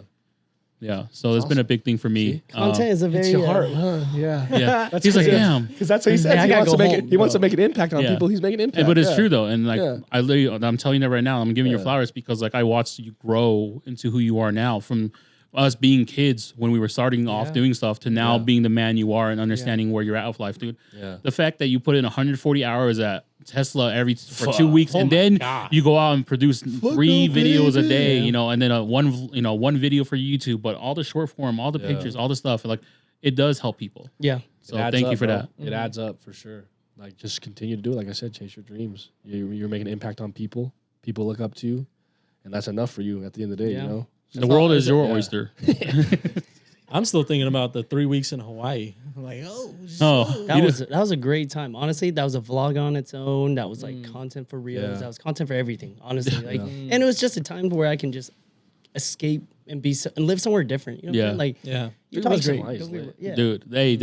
Yeah. So it's been a big thing for me. Content is a very It's your heart, huh? Yeah. Yeah. He's like, damn. Because that's what he said. I He gotta wants to go make home, it. He wants to bro. make an impact on Yeah. people. He's making an impact. But it's yeah. true though, and like Yeah. I'm telling you that right now. I'm giving you flowers because like I watched you grow into who you are now from us being kids when we were starting off doing stuff to now being the man you are and understanding where you're at with life, dude. Yeah. The fact that you put in 140 hours at Tesla for 2 weeks and then you go out and produce 3 videos a day, and then one video for YouTube, but all the short form, all the pictures, all the stuff, like it does help people. Yeah. So thank you for that. It adds up for sure. Like just continue to do it. Like I said, chase your dreams. You're making an impact on people. People look up to you, and that's enough for you at the end of the day. Yeah. The world is your oyster. I'm still thinking about the 3 weeks in Hawaii. I'm like, That was a great time. Honestly, that was a vlog on its own. That was like content for reels. Yeah. That was content for everything. Honestly, and it was just a time where I can just escape and and live somewhere different. You know what I'm saying? yeah. Your That was time's great. Don't get- yeah. Dude, hey,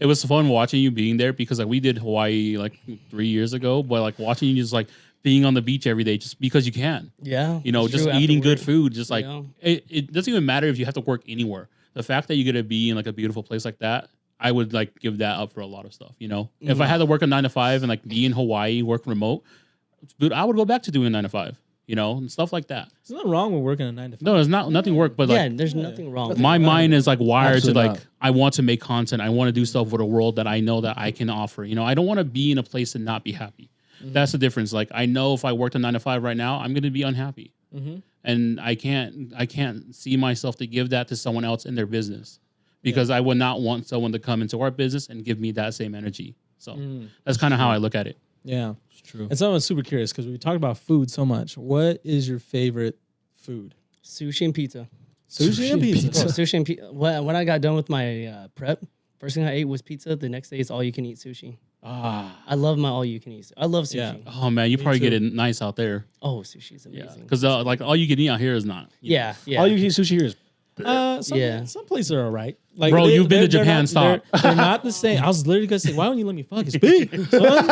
it was fun watching you being there because like we did Hawaii like 3 years ago, but like watching you just like being on the beach every day just because you can. Yeah. Just True, eating after good work. food, just like Yeah. it doesn't even matter if you have to work anywhere. The fact that you get to be in like a beautiful place like that, I would like give that up for a lot of stuff. If I had to work a 9 to 5 and like be in Hawaii, work remote, dude, I would go back to doing 9 to 5. And stuff like that. There's nothing wrong with working a 9 to 5. No, there's nothing work, but Yeah, like there's nothing wrong. with my it. mind is like wired Absolutely to like not. I want to make content. I want to do stuff for the world that I know that I can offer. I don't want to be in a place and not be happy. That's the difference. Like I know if I worked a 9 to 5 right now, I'm going to be unhappy, and I can't see myself to give that to someone else in their business because I would not want someone to come into our business and give me that same energy. So that's kind of how I look at it. Yeah, It's true. and so I'm super curious because we talk about food so much. What is your favorite food? Sushi and pizza. Sushi and pizza. Bro, sushi and pizza. When I got done with my prep, first thing I ate was pizza. The next day is all you can eat sushi. I love my all you can eat. I love sushi. Yeah. Oh man, you probably too. get it nice out there. Oh, sushi is Yeah, amazing. because like all you can eat out here is not. Yeah, yeah. All you can eat sushi here is Some places are all right. Like, Bro, you've been to they're Japan, not- stop. They're not the same. I was literally gonna say, why don't you let me fucking speak? Son?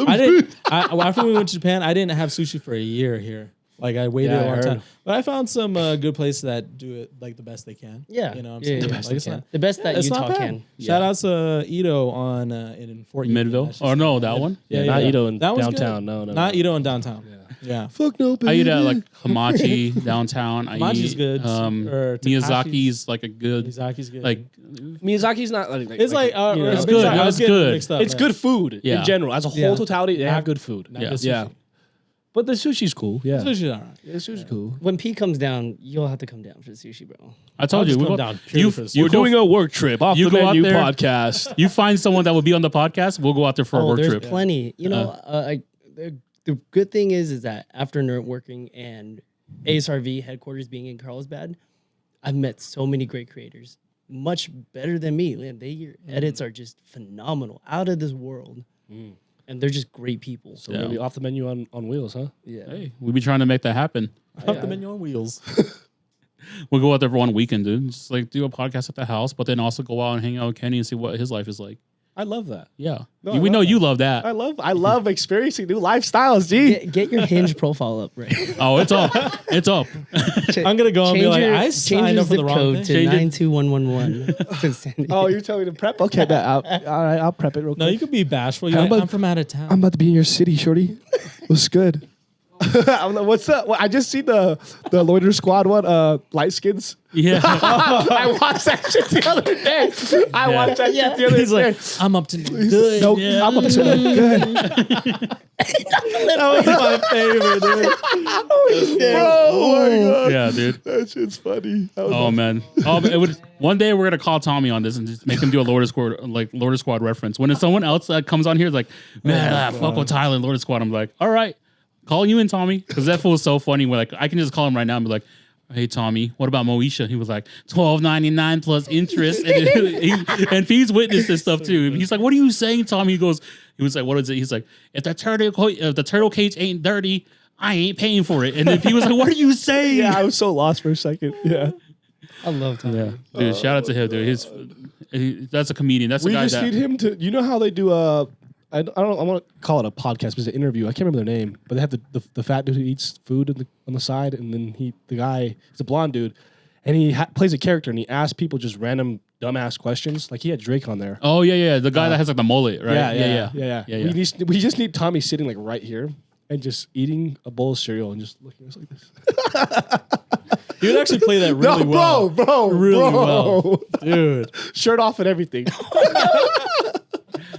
I didn't. After we went to Japan, I didn't have sushi for a year here. Like I waited Yeah, a I long heard. time, but I found some good places that do it like the best they can. Yeah. you know what I'm Yeah, saying. yeah, Like, best it's not- the best that it's Utah not bad. can. Shout out to Ito on in Fort Union. Midville? That's Oh just- no, that one. Yeah, not yeah. Ito in That one's downtown. good. No, Not Ito in downtown. Yeah. Fuck no, baby. I eat at like Hamachi downtown. I Hamachi's eat, good. Or Takashi's. Miyazaki's like a good Miyazaki's good. like. Miyazaki's not like it's like you know, It's good. I was It's getting good. mixed up, it's man. good food Yeah. in general. As a whole Yeah. totality, they have good food. Not Yeah. good sushi. Yeah. But the sushi's cool. Yeah. Sushi's all right. Yeah, sushi's cool. When P comes down, you'll have to come down for the sushi, bro. I told I'll you, just we come go, down purely you, for the you We're go, doing a work trip off you the go out menu there- podcast. you find someone that will be on the podcast. We'll go out there for a work there's trip. plenty. You know, the good thing is that after networking and ASRV headquarters being in Carlsbad, I've met so many great creators, much better than me. Man, their edits are just phenomenal, out of this world, and they're just great people. So maybe off the menu on wheels, huh? Yeah. Hey, we be trying to make that happen. Off the menu on wheels. We'll go out there for one weekend, dude. Just like do a podcast at the house, but then also go out and hang out with Kenny and see what his life is like. I love that. Yeah, No, we I know love you love that. I love experiencing new lifestyles, G. Get your Hinge profile up, right? Oh, it's up. It's up. I'm gonna go and be like, I change signed your up for the zip wrong code thing. to Change it. 92111. Oh, you're telling me to prep? Okay, all right, I'll prep it real quick. No, you could be bashful. You're How like, about- I'm from out of town. I'm about to be in your city, shorty. What's good? I'm like, what's that? Well, I just see the Loiter Squad one, light skins. Yeah. I watched that shit the other day. I watched that shit the other He's day. like, I'm up to no good. Nope, Yeah. I'm up to no good. That was my favorite, dude. Oh my god, Yeah, dude. that shit's funny. That was Oh man. Oh, it would. One day we're gonna call Tommy on this and just make him do a Lord of Squad reference. When it's someone else that comes on here, it's like, man, fuck with Tyler, Lord of Squad. I'm like, all right, calling you in, Tommy, because that fool is so funny. We're like, I can just call him right now and be like, hey Tommy, what about Moesha? He was like $12.99 plus interest, and he's witnessed this stuff too. He's like, what are you saying, Tommy? He was like, what is it? He's like, if the turtle cage ain't dirty, I ain't paying for it. And then he was like, what are you saying? Yeah, I was so lost for a second. Yeah, I love Tommy. Yeah, dude, shout out to him, dude. That's a comedian. That's a we guy just that. need him to. You know how they do I don't know, I want to call it a podcast, but it's an interview. I can't remember their name, but they have the fat dude who eats food on the side, and then the guy, he's a blonde dude, and he plays a character, and he asks people just random dumbass questions. Like he had Drake on there. Oh yeah, the guy that has like the mullet, right? Yeah. We just need Tommy sitting like right here and just eating a bowl of cereal and just looking at us like this. You would actually play that really well. Really well. Dude. Shirt off and everything.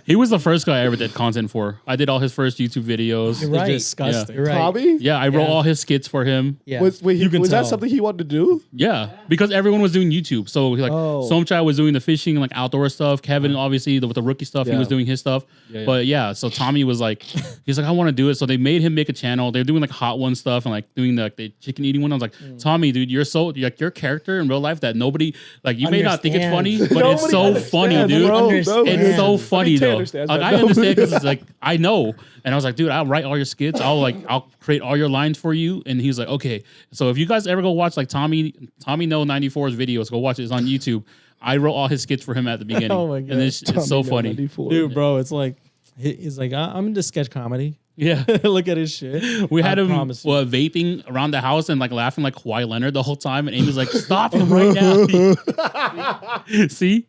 He was the first guy I ever did content for. I did all his first YouTube videos. You're right. Disgusting. You're right. Tommy? Yeah, I wrote all his skits for him. Yeah. Was can that tell. something he wanted to do? Yeah, because everyone was doing YouTube. So like, Oh. Somchai was doing the fishing and like outdoor stuff. Kevin, obviously, with the rookie stuff, he Yeah. was doing his stuff. Yeah. But yeah, so Tommy was like, he's like, I want to do it. So they made him make a channel. They're doing like hot one stuff and like doing the chicken eating one. I was like, Tommy, dude, you're like your character in real life that nobody like. You may not think it's funny, Understands. but it's so funny, dude. It's so funny though. understands, Like, but I understand because it's like I know, and I was like, dude, I'll write all your skits. I'll create all your lines for you. And he's like, okay. So if you guys ever go watch like Tommy No 94's videos, go watch it. It's on YouTube. I wrote all his skits for him at the beginning. Oh my God. And it's so funny. Dude, bro, it's like, he's like, I'm into sketch comedy. Yeah. Look at his shit. We had I him promise you. vaping around the house and like laughing like Kawhi Leonard the whole time. And Amy's like, stop him right now. See?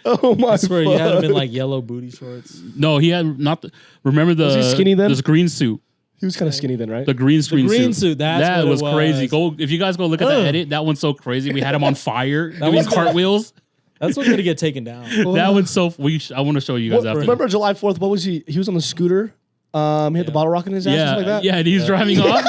Oh my I swear, you had him in fuck. like yellow booty shorts. No, he had not. Remember the Was he skinny then? This green suit. He was kind of skinny then, right? The green screen green suit. suit, that's that what it was crazy. was. If you guys go look at the edit, that one's so crazy. We had him on fire doing was- cartwheels. That's what's gonna get taken down. That one's so. I want to show you guys after. Remember July 4th? What was he? He was on the scooter. He had the bottle rocket in his ass, or Yeah, something like that. yeah, and he's driving off.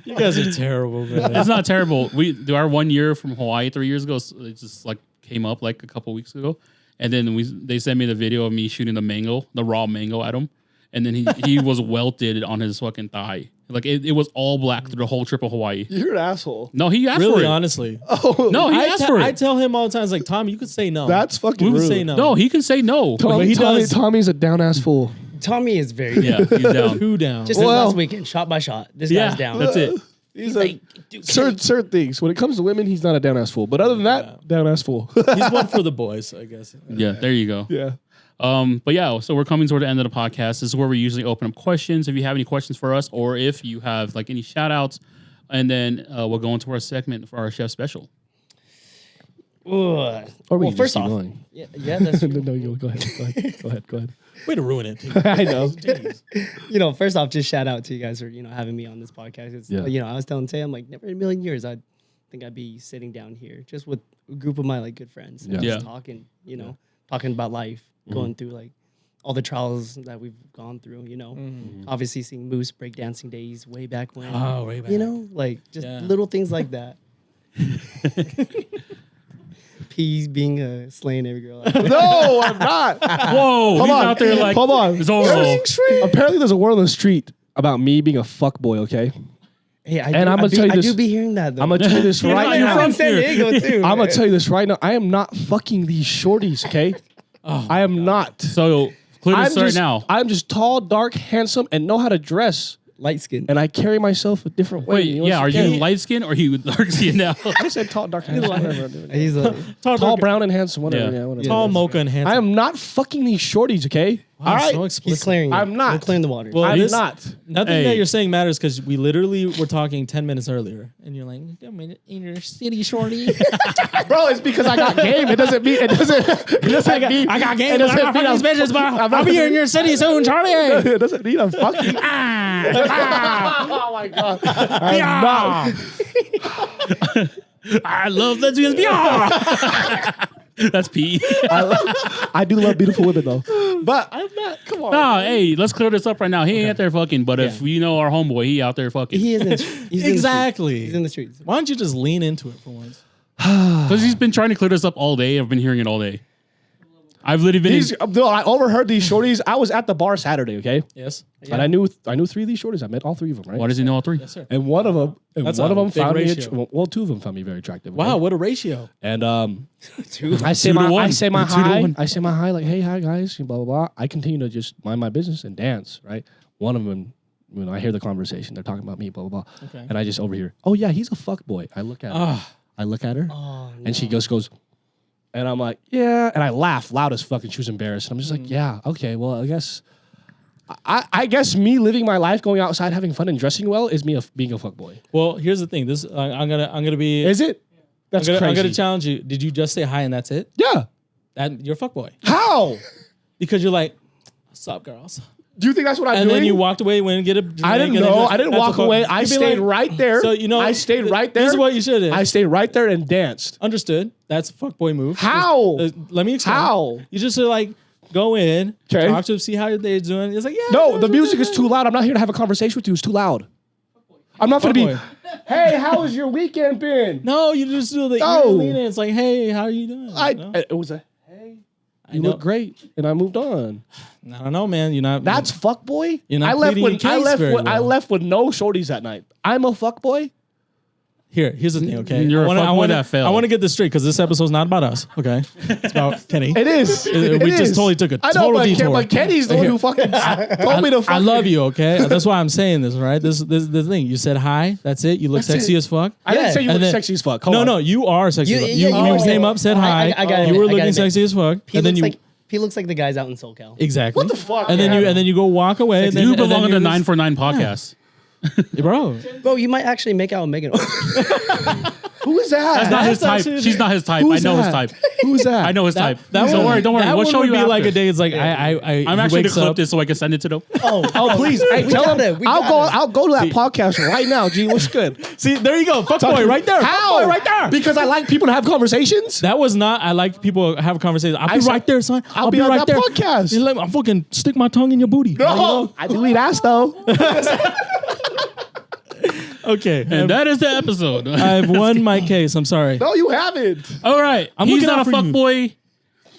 You guys are terrible, man. It's not terrible. We do our 1 year from Hawaii 3 years ago. So it just like came up like a couple weeks ago, And then they sent me the video of me shooting the raw mango at him. And then he was welted on his fucking thigh. Like it was all black through the whole trip of Hawaii. You're an asshole. No, he asked really, for it. honestly. Oh, No, he asked for it. I tell him all the time, it's like, Tommy, you could say no. that's fucking we would rude. say no. No, he can say no. But he does. Tommy's a down ass fool. Tommy is very Yeah, he's down. Two down. Just as last weekend, shot by shot. This Yeah, guy's down. that's it. He's like, dude, certain things. When it comes to women, he's not a down ass fool. But other than that, down ass fool. He's one for the boys, I guess. Yeah, there you go. Yeah. But yeah, so we're coming toward the end of the podcast. This is where we usually open up questions. If you have any questions for us, or if you have like any shout outs, and then we'll go into our segment for our chef special. Or we first keep off, going. yeah, that's true. No, you go ahead. Go ahead. Way to ruin it. I know. First off, just shout out to you guys for having me on this podcast. It's, I was telling Tay, I'm like, never in a million years I think I'd be sitting down here just with a group of my like good friends, and just talking, talking about life, going through like all the trials that we've gone through. Obviously seeing Moose breakdancing days way back when. Oh, way back. Like just little things like that. P's being slaying every girl. No, I'm not. Whoa, he's out there like, hold on. Zorro. Apparently, there's a word on the street about me being a fuckboy. Okay. Hey, I'm gonna tell you this. I do be hearing that though. I'm gonna tell you this right You're now. from San Diego too. I'm gonna tell you this right now. I am not fucking these shorties. Okay. I am not. So clear this right now. I'm just tall, dark, handsome, and know how to dress. Light skin. And I carry myself a different way. Wait, are you light skin or are you dark skin now? I said tall, dark, handsome. Whatever. He's a Tall, brown, and handsome. Whatever. Yeah. Yeah, whatever. Tall, mocha, and handsome. I am not fucking these shorties. Okay. Wow, All right. so He's explicit. clearing. I'm not. We're clearing the water. Well, I'm this- not. Nothing Hey. that you're saying matters because we literally were talking 10 minutes earlier, and you're like, "In your city, shorty." Bro, it's because I got game. It doesn't mean. It doesn't mean. I got game. It doesn't I got mean fucking bitches, but I'll be here in your city soon, Charlie. It doesn't mean I'm fucking. Oh my god. I'm not. I love lesbians. That's P. I do love beautiful women though. But I'm not. Come on. Nah, hey, let's clear this up right now. He ain't out there fucking, but if you know our homeboy, he out there fucking. He is in. He's Exactly. He's in the streets. Why don't you just lean into it for once? Because he's been trying to clear this up all day. I've been hearing it all day. I've literally been. I overheard these shorties. I was at the bar Saturday, okay? Yes. And I knew 3 of these shorties. I met all 3 of them, right? Why does he know all 3? Yes, sir. And one of them, That's a big found ratio. me. Well, 2 of them found me very attractive. okay? Wow, what a ratio. And Two. I say 2 to my 1. I say my 2 to hi. 1. I say my hi, like, hey, hi guys, blah blah blah. I continue to just mind my business and dance, right? One of them, I hear the conversation. They're talking about me, blah blah blah. Okay. And I just overhear, oh yeah, he's a fuck boy. I look at her. I look at her, and she goes, and I'm like, yeah, and I laugh loud as fuck, and she was embarrassed. And I'm just like, yeah, okay, well, I guess me living my life, going outside, having fun, and dressing well is me being a fuck boy. Well, here's the thing. This I'm gonna be. Is it? That's I'm crazy. gonna challenge you. Did you just say hi and that's it? Yeah. That you're a fuckboy How? because you're like, "What's up, girls?" Do you think that's what I'm And doing? then you walked away, went and get a drink. I didn't and then know. just- I didn't that's walk a fuck- away. I You'd be stayed like- right there. So I stayed right there. This is what you should have. I stayed right there and danced. Understood. That's a fuckboy move. How? Let me explain. How? You just like go in, 'Kay. talk to them, see how your day's doing. It's like, yeah. No, the music is too loud. I'm not here to have a conversation with you. It's too loud. I'm not going to be, Fuckboy. hey, how has your weekend been? No, you just do the No. lean in. It's like, hey, how are you doing? No? It was a, hey, you know. look great. And I moved on. I don't know, man. You're not. That's fuckboy? You're not I left pleading with your case very I well. left with no shorties that night. I'm a fuckboy? Here's the thing, okay? You're a fuckboy that failed. I want to get this straight because this episode's not about us, okay? It's about Kenny. It is. It We just is. totally took a I know, total but detour. But Kenny's the one who fucking told me to fuck I love you, okay? That's why I'm saying this, right? This the thing. You said hi. That's it. You look That's sexy it. as fuck. I didn't say you And look then- sexy as fuck. Hold No, on. no, you are sexy. You- as fuck. yeah, You you came are. up, said I hi. gotta You admit, were I looking gotta sexy as fuck. He And then looks you he looks like the guys out in SoCal. exactly. What the fuck? And then you go walk away. And then, You and then belong on you're the just- 949 podcast. bro. Bro, you might actually make out with Megan. Who is that? That's not his type. actually- She's not his type. Who's I know his that? type. Who's that? I know his type. That Don't worry. That We'll one show would you be after. like a day. It's like I'm he actually gonna wakes clip up. this so I can send it to them. Oh, please. Hey, We tell got him. it. We I'll got it. I'll go to that podcast right now, G. What's good? See, there you go. Fuckboy right there. How? Fuckboy right there. Because I like people to have conversations. That was not. I like people have conversations. I'll be said- right there, son. I'll be on right that there. podcast. You're like, I'm fucking stick my tongue in your booty. No, I do eat ass though. Okay, And that is the episode. I've won my case. I'm sorry. No, you haven't. All right. I'm He's looking not out a for you. fuckboy.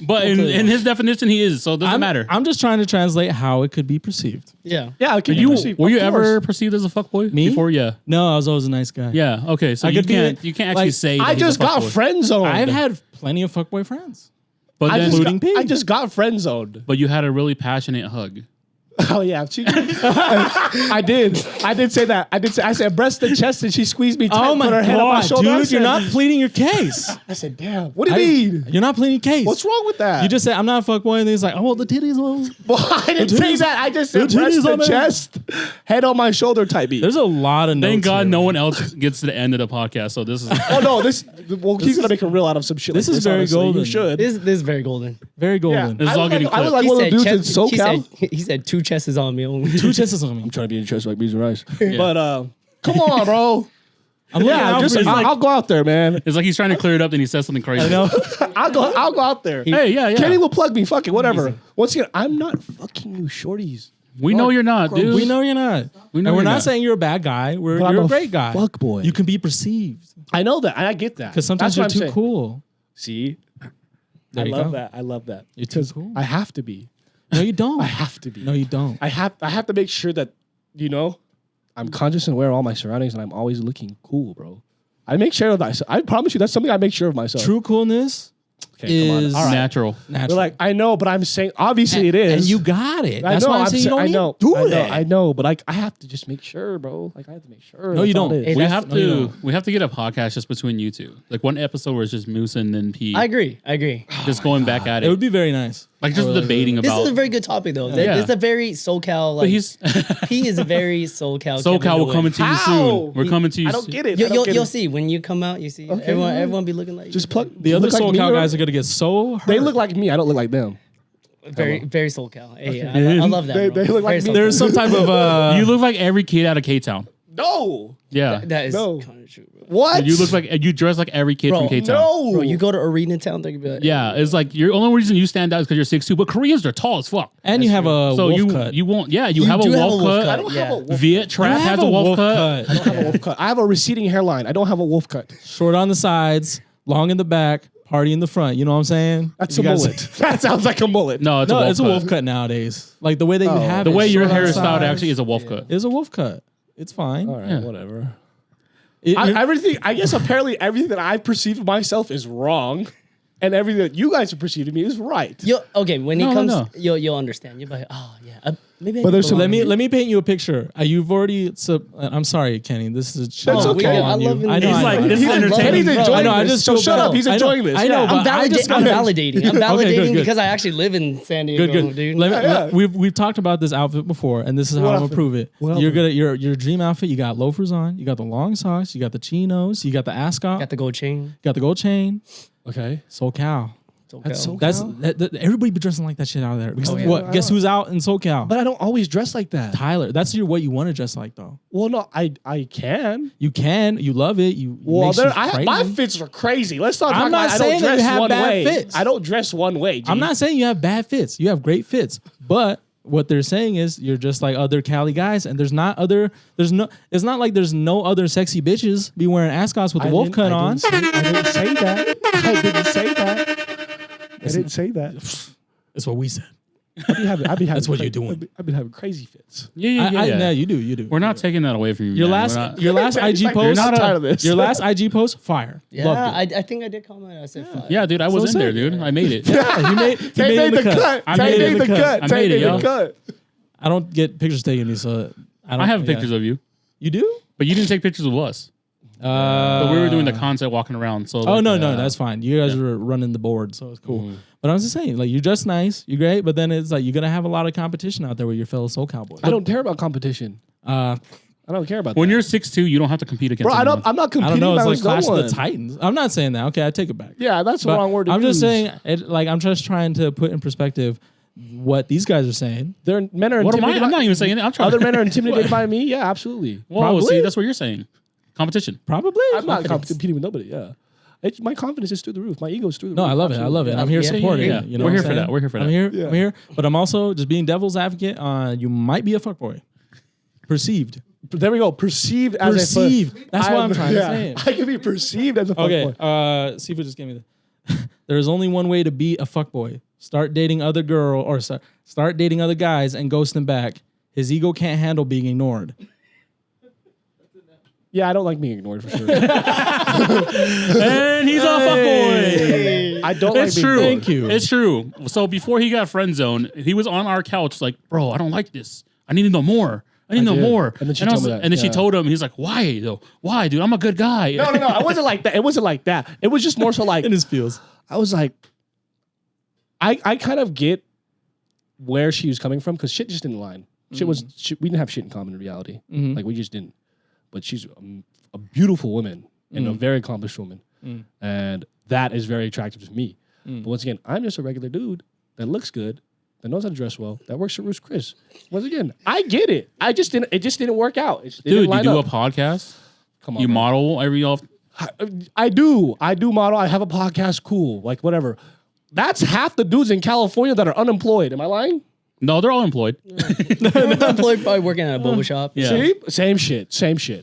But in his definition, he is. So it doesn't matter. I'm just trying to translate how it could be perceived. Yeah. Yeah. Okay. Were you ever perceived as a fuckboy? Me? Before, yeah. No, I was always a nice guy. Yeah. Okay. So I you could be can't actually like, say. That I he's just a got fuckboy. friend zoned. I've had plenty of fuckboy friends. But then, I just got friend zoned. but you had a really passionate hug. Oh yeah, I did say that. I said breast and chest, and she squeezed me tight. Oh my put her head on my god, shoulder. dude! You're not pleading your case. I said, damn. What do you mean? You're not pleading your case. What's wrong with that? You just said I'm not a fuckboy, and then he's like, oh, well, the titties. Well, Well, I didn't say that. I just said the titties breast on and it. chest, head on my shoulder type beat. there's a lot of notes. Thank God here, no man. one else gets to the end of the podcast. So this is. Oh no, he's gonna make a reel out of some shit. This like is very honestly. golden. You should. This is very golden. Very Yeah. golden. This is all getting I was clipped. like He one of the said dudes in SoCal. he said 2 chests on me only. Two chances on me. I'm trying to be in chest like beans and rice. But come on, bro. I'm looking Yeah, out just for you. I'll go out there, man. It's like he's trying to clear it up, and he says something crazy. I know. I'll go out there. Hey, yeah. Kenny will plug me. Fuck it, whatever. Once again, I'm not fucking you shorties. We know you're not, dude. We know you're not. We know and we're you're not not. saying you're a bad guy. You're I'm a a great guy. fuck boy. You can be perceived I know that. I get that. because sometimes That's you're what too I'm saying. cool. See, There I you love go. that. I love that. You're too Because cool. I have to be. No, you don't. I have to be. No, you don't. I have to make sure that I'm conscious and aware of all my surroundings, and I'm always looking cool, bro. I make sure of that. I promise you, that's something I make sure of myself. True coolness Okay, come on. is All right. Natural. natural. They're like, I know, but I'm saying obviously it is. And you got it. I That's know. why I'm saying you don't need to do it. I know, but I have to just make sure, bro. Like I have to make sure. No, you That's all don't. it is. We that's- have no, you to. don't. We have to get a podcast just between you two. Like one episode where it's just Moose and then P. I agree. Just going back at It would it. be very nice. Like just debating This about. is a very good topic though. Yeah. This is a very SoCal. Like, But he's P is a very SoCal. SoCal will coming to you How? soon. We're coming to you. I don't soon. get it. I don't get You'll it. see when you come out. You see Okay, everyone be looking like Just plug. The other look like me, SoCal or- guys are gonna get so hurt. They look like me. I don't look like them. very SoCal. Hey, I love that. They- bro. they look like Very me. There's some type of You look like every kid out of K-Town. No. Yeah. That is No. kind of true, bro. What? You look like you dress like every kid Bro, from K-Town. no. Bro, you go to Arena Town, they're gonna be like, Yeah, it's like your only reason you stand out is because you're 6'2", but Koreans are tall as fuck. and you have a So wolf you cut. you won't. Yeah, you You have a do have a wolf wolf cut. I cut. don't Yeah. have a wolf. Viet Trap You has have a wolf cut. I don't have a wolf cut. I have a receding hairline. I don't have a wolf cut. Short on the sides, long in the back, party in the front. You know what I'm saying? That's You a guys- mullet. That sounds like a mullet. No, it's No, a wolf it's a cut. wolf cut nowadays. Like the way that you have The it. way your short on hair the is styled sides. actually is a wolf cut. It's a wolf cut. It's fine. All right, Yeah. whatever. You're- Everything. I guess apparently everything that I perceive of myself is wrong, and everything that you guys have perceived of me is right. Okay, when No, it no, comes, no. you'll understand. You'll be like, oh yeah, maybe. But there's some- let me paint you a picture. You've already. I'm sorry, Kenny. This is a That's challenge okay. on I you. love him. I know. He's I like, know. this is He's entertaining. He's enjoying I know. I this. just So feel shut bad. up. He's I know. enjoying this. I know, Yeah. but I just I'm gotta- validating. I'm validating Okay, good. because I actually live in San Diego, Good. dude. Let me- We've talked about this outfit before, and this is how What I'm gonna outfit? prove it. What You're outfit? gonna your dream outfit. You got loafers on. You got the long socks. You got the chinos. You got the ascot. Got the gold chain. got the gold chain. Okay. SoCal. That's so- That's Wow. Everybody be dressing like that shit out there. Because yeah. what? Guess who's out in SoCal? But I don't always dress like that. Tyler. That's what you want to dress like though. Well, no, I can. You can. You love it. You. Well, makes you my crazy. fits are crazy. Let's not. I'm talk not about, I saying don't that you dress have one bad way. fits. I don't dress one way. G. I'm not saying you have bad fits. You have great fits, but what they're saying is you're just like other Cali guys, and it's not like there's no other sexy bitches be wearing ascots with the wolf cut on. I didn't say that. I didn't say that. I didn't say that. That's what we said. I'd be having That's what you're doing. I've been having crazy fits. Yeah. No, you do. We're not taking that away from you. Your man. last We're not- your last He's IG like, post. you're not tired of this. Your last IG post, fire. Yeah, Loved it. I think I did comment. I said five. Yeah, dude, I was in sick. there, dude. I made it. Yeah, he made They made the cut. I They made made it. the cut. I They made it, made yo. the cut. I don't get pictures taken of me, so I I have pictures of you, You do? but you didn't take pictures of us. But we were doing the content, walking around. So Oh like, no, that's fine. You guys were running the board, so it's cool. But I was just saying, like you're just nice, you're great, but then it's like you're gonna have a lot of competition out there with your fellow SoCal boys. I don't care about competition. I don't care about when that. you're 6'2", you don't have to compete against. Bro, anyone. I'm not I competing. don't know. It's like against no Clash of one. the Titans. I'm not saying that. Okay, I take it back. Yeah, that's the But wrong word to I'm use. just saying, I'm just trying to put in perspective what these guys are saying. Men are What am I? intimidated. I'm not even saying it. I'm trying. Other men are intimidated by me. Yeah, absolutely. Whoa, Probably. see, that's what you're saying. Competition. Probably. I'm not Confidence. competing with nobody. Yeah, my confidence is through the roof. My ego is through the No, roof. I love it. I love it. I'm here Yeah, supporting yeah, it. yeah. You know We're what here I'm for that. saying? We're here for I'm that. here. Yeah. I'm here. But I'm also just being devil's advocate on you might be a fuckboy. Perceived. There we go. Perceived as Perceived. That's what I'm trying to say. I can be perceived as a fuckboy. Okay. Seafood just gave me the. There's only one way to be a fuckboy. Start dating other start dating other guys and ghost them back. His ego can't handle being ignored. Yeah, I don't like being ignored for sure. And he's a fuckboy. I don't like It's being true. ignored. Thank you. It's true. So before he got friend zoned, he was on our couch like, bro, I don't like this. I need to know more. I need to know did. more. And then she I told was me like- that. and then she Yeah. told him, he's like, why though? Why, dude? I'm a good guy. No, it wasn't like that. It wasn't like that. It was just more so like In his feels. I was like, I kind of get where she was coming from because shit just didn't line. We didn't have shit in common in reality. Like we just didn't. But she's a beautiful woman and a very accomplished woman, and that is very attractive to me. But once again, I'm just a regular dude that looks good, that knows how to dress well, that works for Roos Chris. Once again, I get it. It just didn't work out. It just didn't Dude, you line do up. a podcast? Come on, You bro. model every off. I do model. I have a podcast. Cool, like whatever. That's half the dudes in California that are unemployed. Am I lying? No, they're all employed. They're employed probably working at a boba shop. Yeah. See, same shit.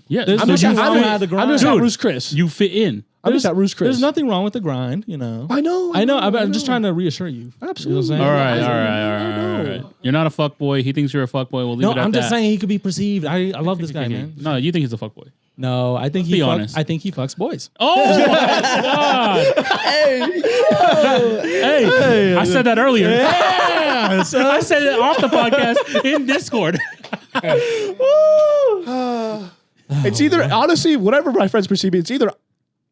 Yeah, There's I'm no just nothing at wrong with the grind. Dude, Roos Chris. you fit in. I'm just at Roos Chris. There's nothing wrong with the grind, you know. I know. I'm just trying to reassure you. Absolutely. You know All what I'm saying? right. You're not a fuckboy. He thinks you're a fuckboy. We'll leave No, it at I'm that. just saying he could be perceived. I love this guy, man. No, you think he's a fuckboy. No, I think Be honest. I think he fucks boys. Oh my god! Hey, I said that earlier. Yeah, I said it off the podcast in Discord. It's either honestly, whatever my friends perceive me, it's either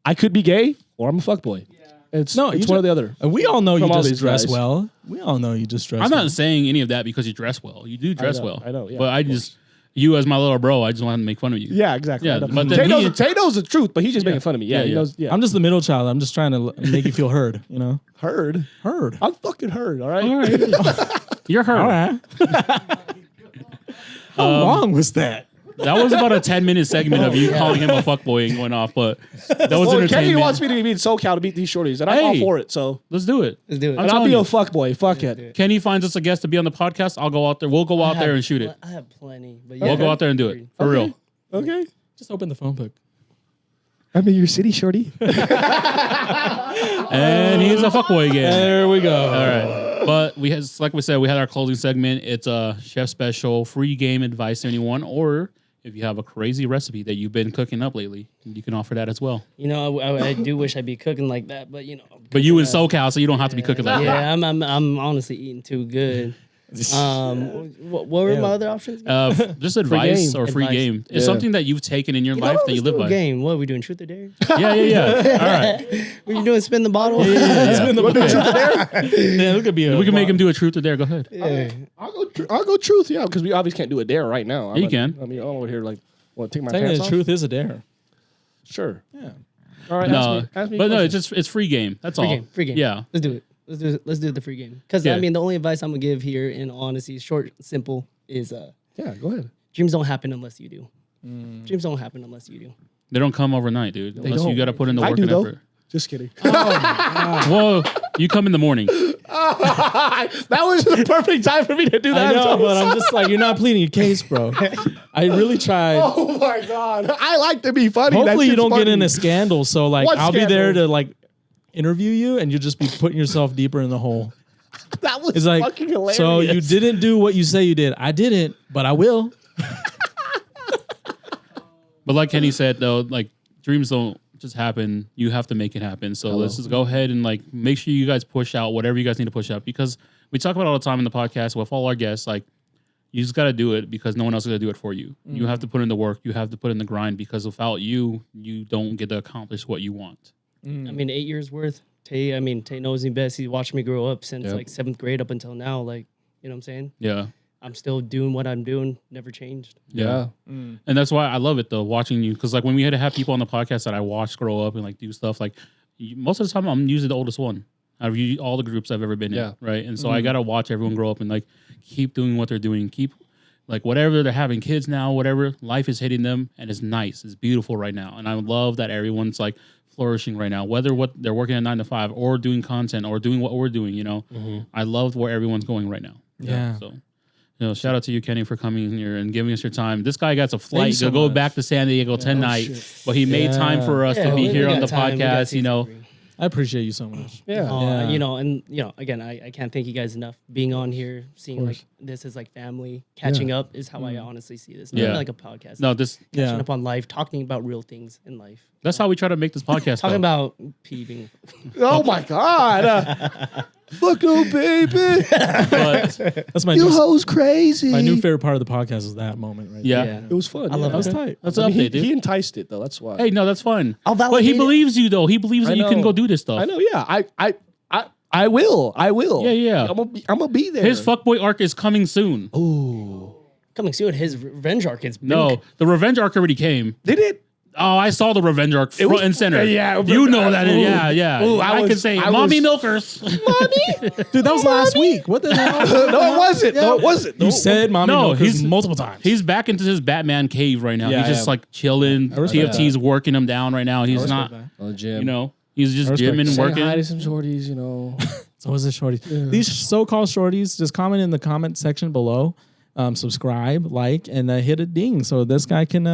I could be gay or I'm a fuckboy. It's you one or the other. We all know From you all just these dress guys. well. We all know you just dress I'm well. not saying any of that because you dress well. You do dress well. I know, yeah, but I of just, you as my little bro, I just wanted to make fun of you. Yeah, exactly. Yeah, I know. but then Tay knows the truth, but he's just making fun of me. Yeah, Yeah, he yeah. knows. Yeah, I'm just the middle child. I'm just trying to make you feel heard, you know? heard. Heard. I'm fucking heard. All right. All right. You're hurt. All right. How long was that? That was about a 10-minute segment of you calling him a fuckboy and going off, but that was Well, Kenny entertainment. wants me to be in SoCal to beat these shorties, and I'm all Hey. for it. So, Let's do it. Let's do it. I'm and I'll telling be a you. fuckboy. Fuck it. Kenny finds us a guest to be on the podcast. I'll go out there. We'll go out there and shoot it. I have plenty. But We'll go out there and do it. For real. Okay. Just open the phone book. I'm in your city, shorty. And he's a fuckboy again. There we go. All right. But we had, like we said, we had our closing segment. It's a chef special, free game advice to anyone, or if you have a crazy recipe that you've been cooking up lately, you can offer that as well. You know, I do wish I'd be cooking like that, but you know. But you in SoCal, so you don't have to be cooking like that. Yeah, I'm honestly eating too good. What were my other options? Just advice game. or free Advice. game. It's Yeah. something that you've taken in your You know life what? that you Let's live do a by. game. What are we doing? Truth or dare? Yeah. All right. What are you doing? Spin the bottle. Spin the Yeah, look at me. We can make him do a truth or dare. Go ahead. Yeah. I'll go truth, yeah, because we obviously can't do a dare right now. You can. I mean, I'm over here like, what? Take my Saying pants the off. truth is a dare. Sure. Yeah. All right. No, ask me but no, questions. it's free game. That's all. Free game. Yeah. Let's do it. Let's do the free game. Because Yeah. I mean, the only advice I'm gonna give here, in all honesty, short, simple, is Yeah, go ahead. dreams don't happen unless you do. Dreams don't happen unless you do. They don't come overnight, dude. Unless you don't. got to put in the I work do and though. effort. Just kidding. Well, you come in the morning. That was the perfect time for me to do that. I know, but I'm just like, you're not pleading your case, bro. I really tried. Oh my god! I like to be funny. Hopefully you That shit's don't get funny. in a scandal. So like, What I'll be there scandal? to like interview you, and you'll just be putting yourself deeper in the hole. That was It's like, fucking hilarious. so you didn't do what you say you did. I didn't, but I will. But like Kenny said, though, like dreams don't just happen. You have to make it happen. So let's just go ahead and like make sure you guys push out whatever you guys need to push out, because we talk about it all the time in the podcast with all our guests. Like, you just got to do it because no one else is going to do it for you. You have to put in the work. You have to put in the grind, because without you, you don't get to accomplish what you want. I mean, 8 years worth. Tay knows me best. He's watched me grow up since like 7th grade up until now. Like, you know what I'm saying? Yeah. I'm still doing what I'm doing. Never changed. Yeah. And that's why I love it, though, watching you. Because like when we had to have people on the podcast that I watched grow up and like do stuff, like most of the time I'm usually the oldest one out of all the groups I've ever been in. Right. And so I got to watch everyone grow up and like keep doing what they're doing. Keep like whatever they're having kids now, whatever life is hitting them. And it's nice. It's beautiful right now. And I love that everyone's like flourishing right now, whether what they're working at 9 to 5 or doing content or doing what we're doing, you know. I love where everyone's going right now. Yeah. So, you know, shout out to you, Kenny, for coming here and giving us your time. This guy got a flight so to go much. back to San Diego tonight, but he made time for us to be we here on got the time. We got podcast. You know, season I appreciate you so much. Yeah. You know, and you know, again, I can't thank you guys enough being on here, seeing like this is like family. Catching up is how I honestly see this. Not like a podcast. No, this catching up on life, talking about real things in life. That's how we try to make this podcast. Talking about peeving. Oh my God. Fuck no, baby. But That's my You new, hoes crazy. my new favorite part of the podcast is that moment right yeah. there. It was fun. I love That's it. tight. That's I an mean, update, dude. he enticed it though. That's why. Hey, no, that's fun. I'll But he validate it. believes you though. He believes that you can know. go do this stuff. I know. Yeah. I will. Yeah. I'm gonna be there. His fuckboy arc is coming soon. Ooh. Coming soon, his revenge arc is No, the revenge arc already came. Did it? Oh, I saw the revenge arc front was- and center. yeah, You know that. ooh. Yeah. Ooh, I can say, I mommy was- milkers. Dude, that was last week. What the hell? No, it wasn't. No, it wasn't. You No, said mommy No, milkers he's- multiple times. He's back into his Batman cave right now. Yeah, he's just yeah. like chilling. I respect TFT's working him down right now. He's respect not, that. Oh, Jim. you know, he's just respect gymming, that. working. Hi to some shorties, you know. So is it shorty? These so-called shorties, just comment in the comment section below. Subscribe, like, and hit a ding so this guy can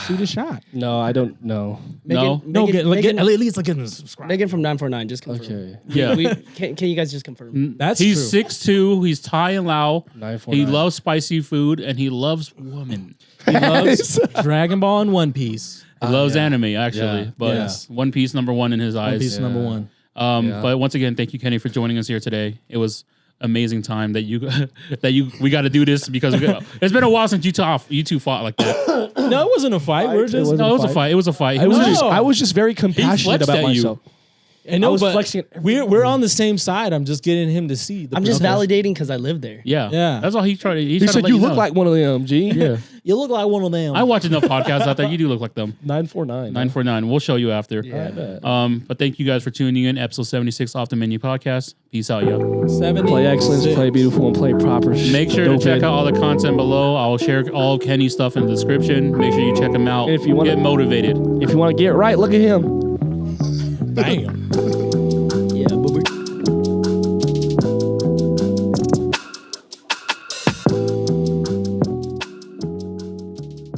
shoot a shot. No, I don't know. No. At least like get him to subscribe. Megan from 949, just confirm. Okay. Yeah. Can you guys just confirm? That's He's true. 6'2". He's Thai and Lao. 949. He loves spicy food and he loves women. He loves Dragon Ball and One Piece. He loves anime actually, Yeah. but Yes. One Piece #1 in his eyes. One Piece number one. Yeah. But once again, thank you, Kenny, for joining us here today. It was amazing time that we got to do this because it's been a while since you two fought like that. No, it wasn't a fight. We're just wasn't No, it was a fight. fight. It was a fight. I was just very compassionate flexed about at you. myself. I know, I was but flexing at we're on the same side. I'm just getting him to see. I'm just validating because I live there. Yeah, Yeah. That's all he tried. He He tried said to let you look know. like one of them, G. Yeah, You look like one of them. I watch enough podcasts out there. You do look like them. 949. 949. We'll show you after. Yeah. But thank you guys for tuning in. Episode 76 Off the Menu Podcast. Peace out, yo. 70. Play excellence, play beautiful, and play proper. Make sure to check out all the content below. I'll share all Kenny's stuff in the description. Make sure you check him out. And if you wanna- get motivated. If you want to get right, look at him. Bam.